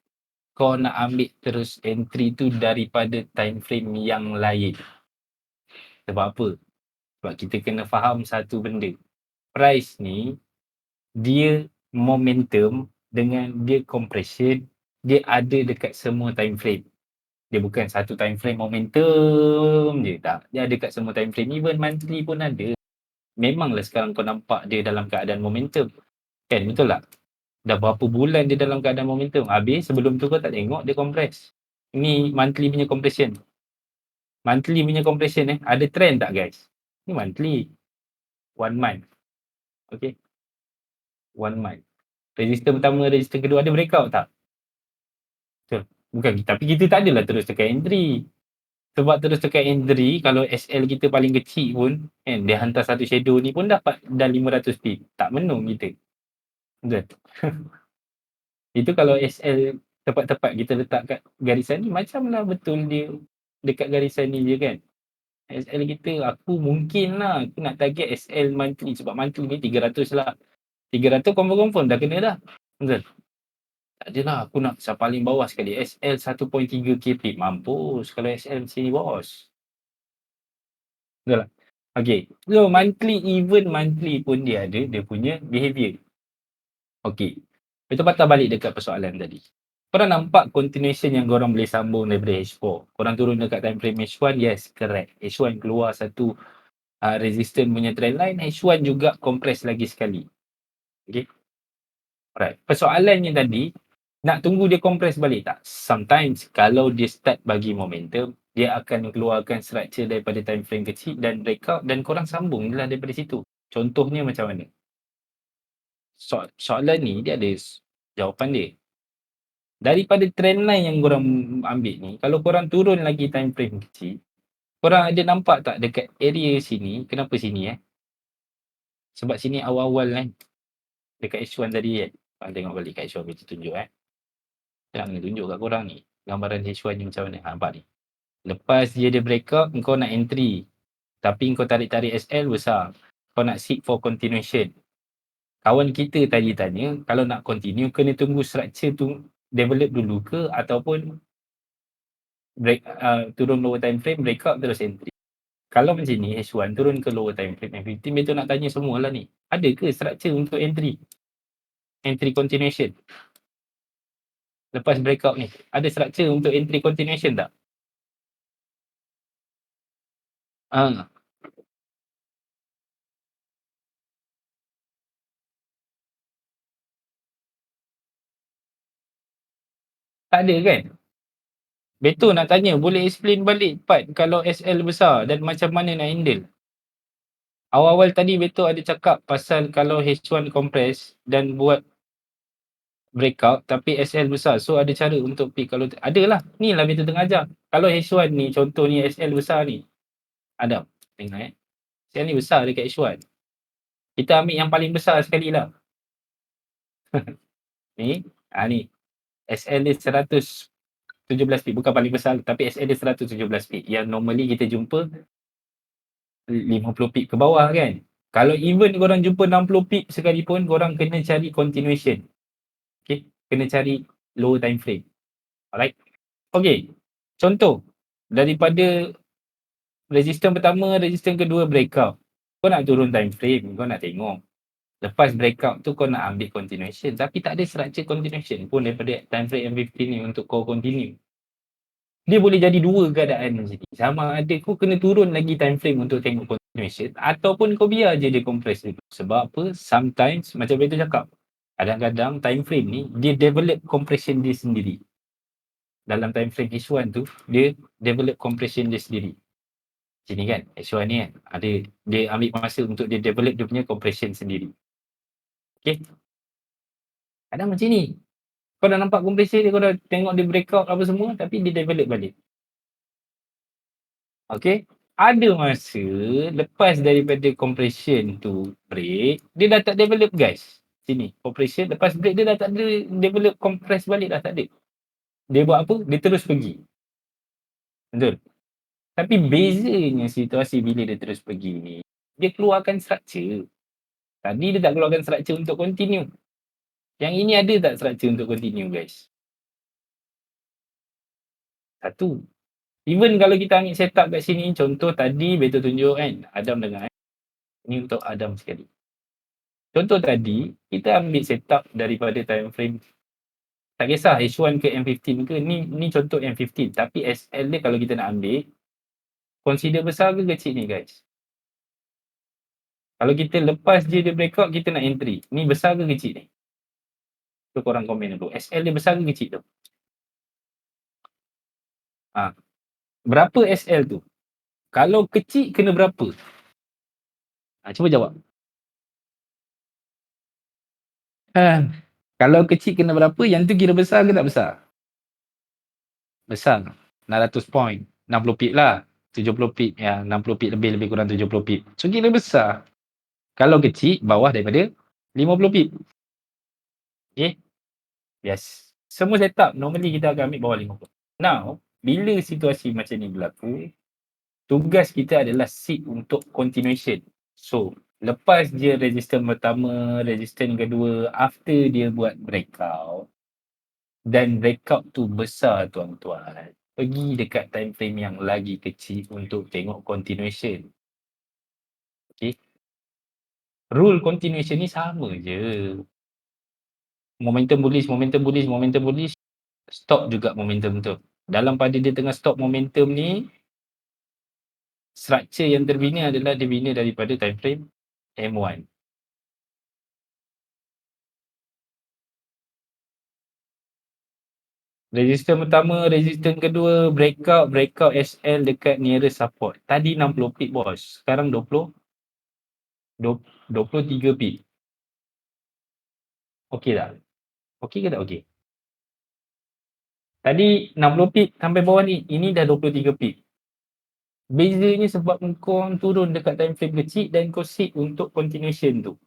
kau nak ambil terus entry tu daripada time frame yang lain. Sebab apa? Sebab kita kena faham satu benda. Price ni dia momentum dengan dia compression, dia ada dekat semua time frame. Dia bukan satu time frame momentum je, tak. Dia ada dekat semua time frame, even monthly pun ada. Memanglah sekarang kau nampak dia dalam keadaan momentum. Kan, betul tak? Dah berapa bulan dia dalam keadaan momentum. Habis sebelum tu kau tak tengok dia compress. Ni monthly punya compression. Monthly punya compression ada trend tak guys? Ni monthly. 1 month. Okay. 1 month. Resistor pertama, resistor kedua ada breakout tak? Betul. Bukan, tapi kita tak adalah terus tekan entry. Sebab terus tekan entry, kalau SL kita paling kecil pun, kan, dia hantar satu shadow ni pun dapat dah 500 pip. Tak menung kita. Betul. Itu kalau SL tepat-tepat kita letak kat garisan ni, macamlah betul dia dekat garisan ni je kan. SL kita, aku mungkin lah, aku nak target SL monthly. Sebab monthly ni 300 lah. 300 confirm dah kena dah. Betul. Tak adalah, aku nak paling bawah sekali. SL 1.3 kp. Mampus kalau SL sini bos. Betul tak? Okay. So monthly, even monthly pun dia ada dia punya behavior. Okay. Kita patah balik dekat persoalan tadi. Korang nampak continuation yang korang boleh sambung daripada H4. Korang turun dekat time frame H1, yes, correct. H1 keluar satu resistance punya trend line, H1 juga compress lagi sekali. Okay. Alright. Persoalannya tadi, nak tunggu dia compress balik tak? Sometimes kalau dia start bagi momentum, dia akan keluarkan structure daripada time frame kecil dan breakout dan korang sambung lah daripada situ. Contohnya macam mana? Soalan ni dia ada jawapan dia. Daripada trend line yang korang ambil ni, kalau korang turun lagi time frame kecil, korang ada nampak tak dekat area sini, kenapa sini sebab sini awal-awal kan, dekat H1 tadi kan. Korang tengok balik kat H1 kita tunjuk Jangan tunjuk kat korang ni. Gambaran H1 ni macam mana. Nampak ni. Lepas dia ada breakout, kau nak entry. Tapi kau tarik-tarik SL besar. Kau nak seek for continuation. Kawan kita tadi tanya, kalau nak continue, kena tunggu structure tu develop dulu ke ataupun turun lower time frame, breakout terus entry. Kalau macam ni, H1 turun ke lower time frame, M15, betul nak tanya semualah ni. Ada ke structure untuk entry? Entry continuation. Lepas breakout ni, ada structure untuk entry continuation tak? Tak ada kan? Betul nak tanya, boleh explain balik part kalau SL besar dan macam mana nak handle? Awal-awal tadi Beto ada cakap pasal kalau H1 compress dan buat breakout tapi SL besar. So ada cara untuk pick kalau ada lah. Ni lah Beto tengah ajar. Kalau H1 ni contoh ni SL besar ni. Adam, tengok SL ni besar dekat H1. Kita ambil yang paling besar sekali lah. Ni, ni. SL dia 117 pip. Bukan paling besar tapi SL dia 117 pip. Yang normally kita jumpa 50 pip ke bawah kan. Kalau even korang jumpa 60 pip sekalipun, korang kena cari continuation. Okay, kena cari lower time frame. Alright. Okay, contoh daripada resistance pertama, resistance kedua breakout. Kau nak turun time frame, kau nak tengok. Lepas breakout tu kau nak ambil continuation. Tapi tak ada structure continuation pun daripada time frame M15 ni untuk kau continue. Dia boleh jadi dua keadaan macam ni. Sama ada kau kena turun lagi time frame untuk tengok continuation ataupun kau biar je dia compress dulu. Sebab apa? Sometimes macam Beto cakap, kadang-kadang time frame ni dia develop compression dia sendiri. Dalam time frame H1 tu dia develop compression dia sendiri. Sini kan H1 ni kan ada dia ambil masa untuk dia develop dia punya compression sendiri. Okay. Kadang macam ni. Kau dah nampak compression dia, kau dah tengok dia breakout apa semua tapi dia develop balik. Okay. Ada masa lepas daripada compression tu break, dia dah tak develop guys. Sini compression lepas break dia dah tak ada develop compress balik dah tak ada. Dia buat apa? Dia terus pergi. Betul? Tapi bezanya situasi bila dia terus pergi ni, dia keluarkan structure. Tadi dia tak keluarkan structure untuk continue. Yang ini ada tak structure untuk continue guys? Satu. Even kalau kita ambil setup kat sini, contoh tadi Beto tunjuk kan, Adam dengar. Ini untuk Adam sekali. Contoh tadi, kita ambil setup daripada time frame. Tak kisah H1 ke M15 ke, ni contoh M15. Tapi SL dia kalau kita nak ambil, consider besar ke kecil ni guys? Kalau kita lepas je dia breakout, kita nak entry. Ni besar ke kecil ni? Tu korang komen dulu. SL dia besar ke kecil tu? Berapa SL tu? Kalau kecil kena berapa? Cuba jawab. Kalau kecil kena berapa? Yang tu kira besar ke tak besar? Besar. 600 point. 60 pip lah. 70 pip. Ya, 60 pip lebih kurang 70 pip. So kira besar. Kalau kecil, bawah daripada 50 pip. Okay? Yes. Semua setup, normally kita akan ambil bawah 50. Now, bila situasi macam ni berlaku, tugas kita adalah seek untuk continuation. So, lepas je resistance pertama, resistance kedua, after dia buat breakout, dan breakout tu besar tuan-tuan, pergi dekat time frame yang lagi kecil untuk tengok continuation. Okay. Rule continuation ni sama je. Momentum bullish, stop juga momentum tu. Dalam pada dia tengah stop momentum ni, structure yang terbina adalah dibina daripada time frame M1. Resistance pertama, resistance kedua, breakout SL dekat nearest support. Tadi 60 pip bos, sekarang 23 pip. Okey tak? Okey ke tak okey? Tadi 60 pip sampai bawah ni, ini dah 23 pip. Bezanya sebab kau turun dekat time frame kecil dan kau seek untuk continuation tu.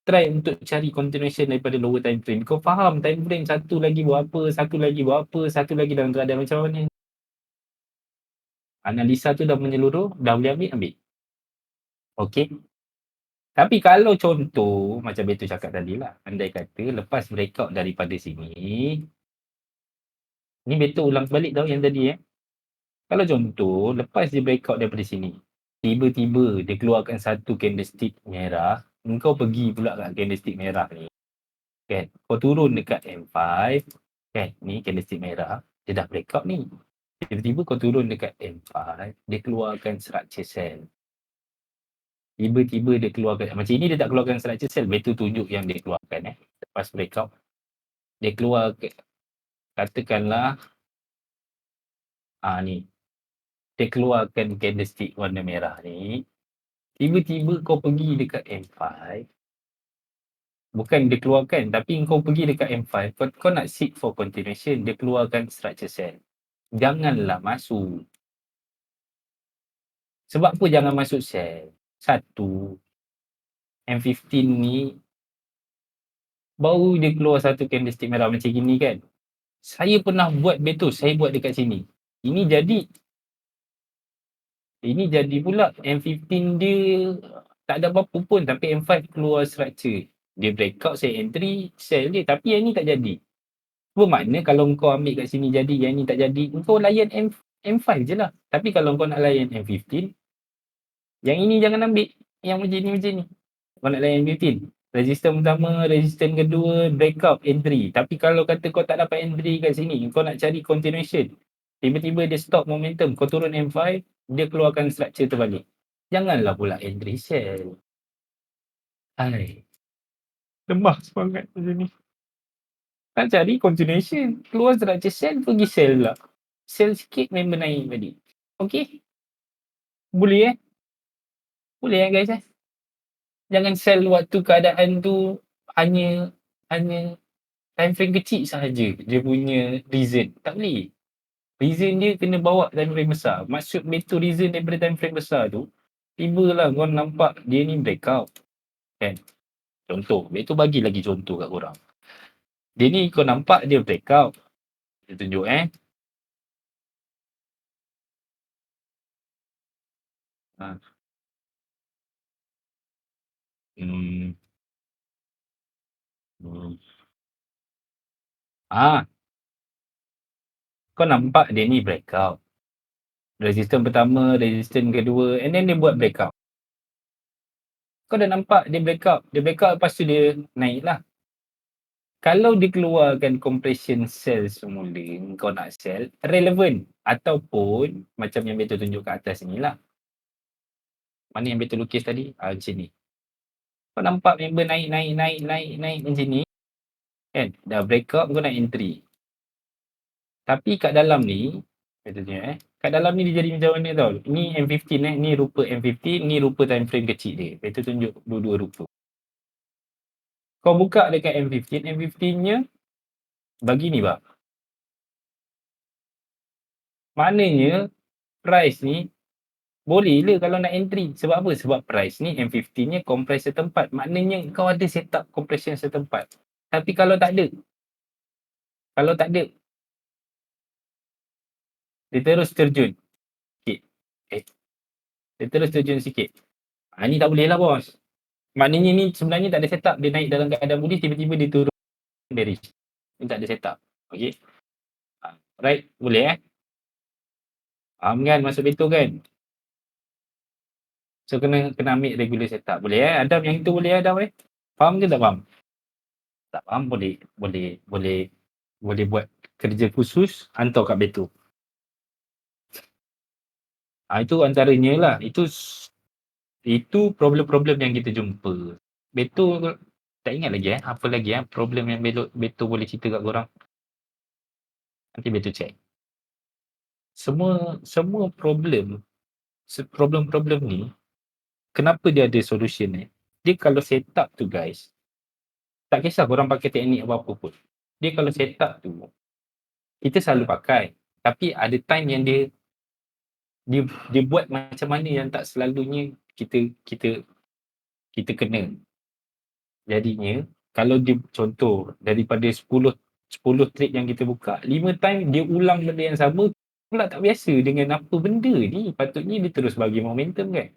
Try untuk cari continuation daripada lower time frame. Kau faham time frame satu lagi buat apa, satu lagi dalam keadaan macam mana. Analisa tu dah menyeluruh, dah boleh ambil. Okey. Tapi kalau contoh macam Beto cakap tadi lah, andai kata lepas breakout daripada sini, ni Beto ulang balik tau yang tadi Kalau contoh lepas dia breakout daripada sini, tiba-tiba dia keluarkan satu candlestick merah, engkau pergi pula kat candlestick merah ni. Kan? Kau turun dekat M5, kan? Ni candlestick merah, dia dah breakout ni. Tiba-tiba kau turun dekat M5, dia keluarkan structure cell. Tiba-tiba dia keluarkan, macam ini dia tak keluarkan structure cell, Beto tunjuk yang dia keluarkan lepas breakout. Dia keluarkan katakanlah ni dia keluarkan candlestick warna merah ni, tiba-tiba kau pergi dekat M5, bukan dia keluarkan tapi kau pergi dekat M5, kau nak seek for continuation, dia keluarkan structure cell. Janganlah masuk. Sebab apa jangan masuk sel? Satu, M15 ni baru dia keluar satu candlestick merah macam gini kan. Saya pernah buat betul, saya buat dekat sini. Ini jadi pula M15 dia tak ada apa-apa pun tapi M5 keluar structure. Dia breakout, saya entry, sell dia. Tapi yang ni tak jadi. Bermakna kalau kau ambil kat sini jadi, yang ni tak jadi, kau layan M5 je lah. Tapi kalau kau nak layan M15, yang ini jangan ambil. Yang macam ni. Kau nak layan M15. Resisten pertama, resisten kedua, breakout, entry. Tapi kalau kata kau tak dapat entry kat sini, kau nak cari continuation. Tiba-tiba dia stop momentum, kau turun M5, dia keluarkan structure terbalik. Janganlah pula entry sell. Hai. Lemah semangat macam ni. Nak cari continuation. Keluar structure sell, pergi sell pula. Sell sikit, member naik balik. Okay? Boleh Boleh guys Jangan sell waktu keadaan tu hanya time frame kecil sahaja dia punya reason. Tak boleh. Reason dia kena bawa time frame besar. Maksud betul reason daripada time frame besar tu, tibalah kau nampak dia ni breakout. Kan? Contoh. Betul bagi lagi contoh kat korang. Dia ni kau nampak dia breakout. Dia tunjuk Ha. Hmm. Hmm. Kau nampak dia ni breakout. Resisten pertama, resisten kedua, and then dia buat breakout. Kau dah nampak dia breakout. Dia breakout lepas tu dia naik lah. Kalau dikeluarkan compression sell semula, kau nak sell, relevant. Ataupun macam yang Betul tunjuk kat atas ni lah. Mana yang Betul lukis tadi? Macam ni. Kau nampak member naik macam ni. Kan? Dah breakout, kau nak entry. Tapi kat dalam ni, Betul tunjuk kat dalam ni dia jadi macam mana tau. Ni M15 ni rupa M15, ni rupa time frame kecil dia. Betul tunjuk dua-dua rupa. Kau buka dekat M15, M15-nya bagi ni bang. Maknanya price ni boleh lah kalau nak entry. Sebab apa? Sebab price ni M15-nya compress setempat. Maknanya kau ada setup compression setempat. Tapi kalau tak ada, dia terus terjun sikit. Dia terus terjun sikit. Ni tak boleh lah bos. Maknanya ni sebenarnya tak ada setup. Dia naik dalam keadaan bullish, tiba-tiba dia turun bearish. Ni tak ada setup. Okay. Right? Boleh Faham kan? Masuk betul kan? So kena ambil regular setup. Boleh Adam yang itu boleh Adam Faham ke tak faham? Tak faham boleh buat kerja khusus hantar kat Betul. Itu antaranya lah. Itu problem-problem yang kita jumpa. Betul tak ingat lagi apa lagi problem yang Betul boleh cerita kat korang. Nanti Betul check. Semua problem ni kenapa dia ada solution dia kalau setup tu guys, tak kisah korang pakai teknik apa-apa pun. Dia kalau setup tu kita selalu pakai. Tapi ada time yang dia buat macam mana yang tak selalunya kita kena. Jadinya kalau dia contoh daripada 10 trade yang kita buka, 5 time dia ulang benda yang sama, pula tak biasa dengan apa benda ni. Patutnya dia terus bagi momentum kan.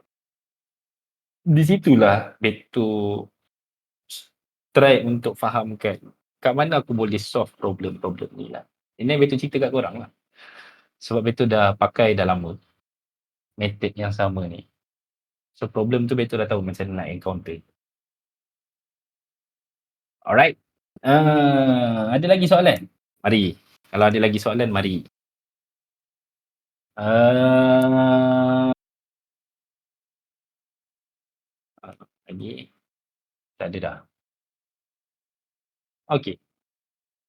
Di situlah Betul try untuk fahamkan kat mana aku boleh solve problem-problem ni lah. Ini Betul cerita kat korang lah. Sebab Betul dah pakai dah lama method yang sama ni. So problem tu Betul dah tahu macam mana nak encounter. Alright. Ada lagi soalan? Mari. Kalau ada lagi soalan, mari. Lagi? Tak ada dah. Okay.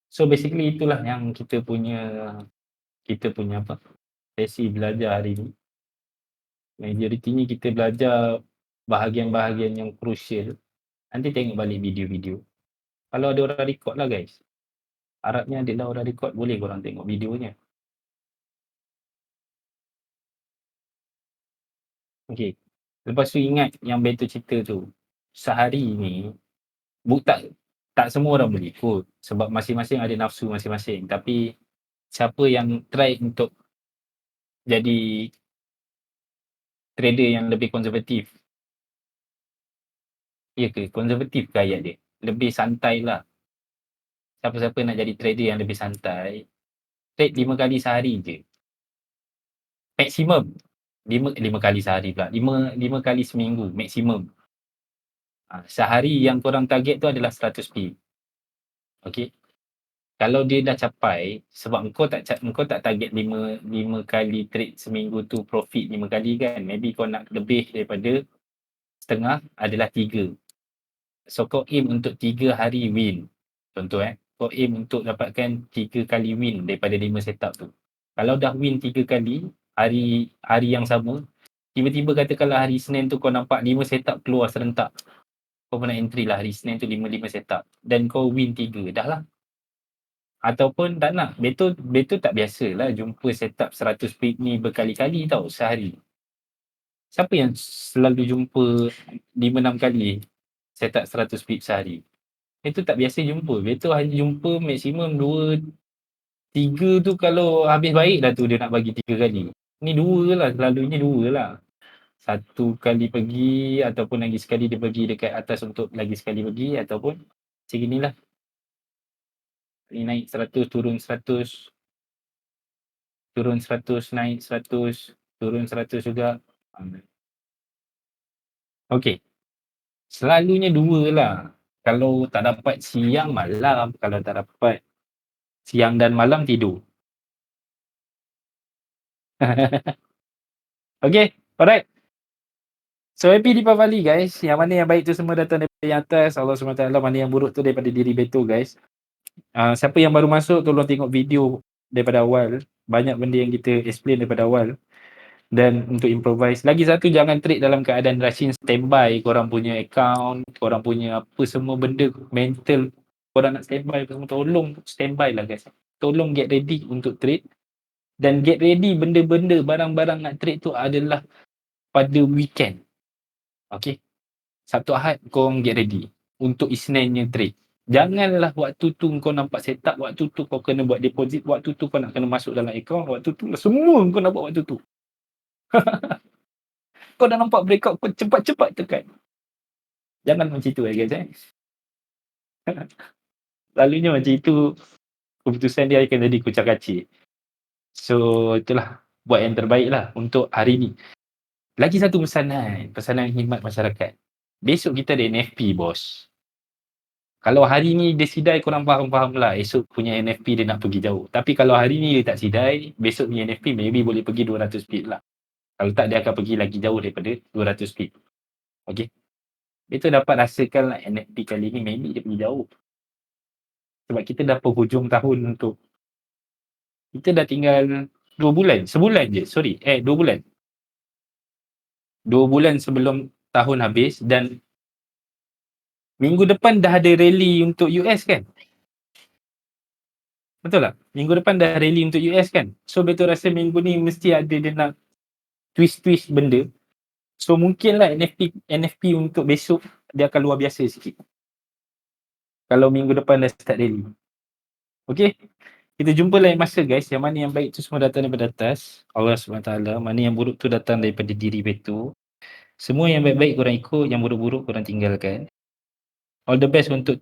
So basically itulah yang kita punya apa, sesi belajar hari ni. Majoritinya kita belajar bahagian-bahagian yang crucial. Nanti tengok balik video-video. Kalau ada orang record lah guys. Harapnya adalah orang record, boleh korang tengok videonya. Okay. Lepas tu ingat yang Beto cerita tu. Sehari ni, tak semua orang boleh ikut. Sebab masing-masing ada nafsu masing-masing. Tapi siapa yang try untuk jadi trader yang lebih konservatif. Ya ke? Konservatif ke ayat dia? Lebih santai lah. Siapa-siapa nak jadi trader yang lebih santai, trade 5 kali sehari je. Maksimum. 5 kali sehari pula. 5 kali seminggu maksimum. Sehari yang korang target tu adalah 100 pip. Okay. Kalau dia dah capai, sebab engkau tak target 5 kali trade seminggu tu profit 5 kali kan. Maybe kau nak lebih daripada setengah adalah 3. So kau aim untuk 3 hari win. Contoh kau aim untuk dapatkan 3 kali win daripada 5 setup tu. Kalau dah win 3 kali, hari yang sama, tiba-tiba katakanlah hari Senin tu kau nampak 5 setup keluar serentak. Kau pernah entry lah hari Senin tu 5 setup. Dan kau win 3. Dah lah. Ataupun tak nak. Beto tak biasa lah jumpa setup 100 pip ni berkali-kali tau sehari. Siapa yang selalu jumpa 5-6 kali setup 100 pip sehari? Itu tak biasa jumpa. Beto hanya jumpa maksimum 2, 3 tu kalau habis baik dah tu dia nak bagi 3 kali. Ni 2 lah, selalunya 2 lah. 1 kali pergi ataupun lagi sekali dia pergi dekat atas untuk lagi sekali pergi ataupun macam inilah. Ni naik 100, turun 100. Turun 100, naik 100, turun 100 juga. Okey. Selalunya 2 lah. Kalau tak dapat siang, malam. Kalau tak dapat siang dan malam, tidur. Okay, alright. So happy Deepavali guys. Yang mana yang baik tu semua datang daripada yang atas, Allah SWT. Mana yang buruk tu daripada diri Beto guys. Siapa yang baru masuk, tolong tengok video daripada awal. Banyak benda yang kita explain daripada awal. Dan untuk improvise. Lagi satu, jangan trade dalam keadaan rushing, standby korang punya account, korang punya apa semua benda mental. Korang nak standby, tolong standby lah guys. Tolong get ready untuk trade. Dan get ready benda-benda, barang-barang nak trade tu adalah pada weekend. Okay. Sabtu Ahad korang get ready untuk Isninnya trade. Janganlah waktu tu kau nampak setup, waktu tu kau kena buat deposit, waktu tu kau nak kena masuk dalam account, waktu tu semua kau nak buat waktu tu. Kau dah nampak breakout, kau cepat-cepat tekan. Jangan macam itu guys Lalunya macam itu, keputusan dia akan jadi kucak-kacir. So itulah, buat yang terbaik lah untuk hari ni. Lagi satu pesanan khidmat masyarakat. Besok kita ada NFP bos. Kalau hari ni dia sidai, korang faham-faham lah. Esok punya NFP dia nak pergi jauh. Tapi kalau hari ni dia tak sidai, besok punya NFP maybe boleh pergi 200 pip lah. Kalau tak, dia akan pergi lagi jauh daripada 200 pip. Okay. Betul dapat rasakan lah NFP kali ni maybe dia pergi jauh. Sebab kita dah penghujung tahun untuk. Kita dah tinggal 2 bulan. Sebulan je. 2 bulan. 2 bulan sebelum tahun habis dan minggu depan dah ada rally untuk US kan? Betul tak? Minggu depan dah rally untuk US kan? So betul rasa minggu ni mesti ada dia nak twist-twist benda. So mungkinlah NFP untuk besok dia akan luar biasa sikit. Kalau minggu depan dah start rally. Okay? Kita jumpa lain masa guys. Yang mana yang baik tu semua datang daripada atas, Allah SWT. Mana yang buruk tu datang daripada diri Beto. Semua yang baik-baik korang ikut, yang buruk-buruk korang tinggalkan. All the best untuk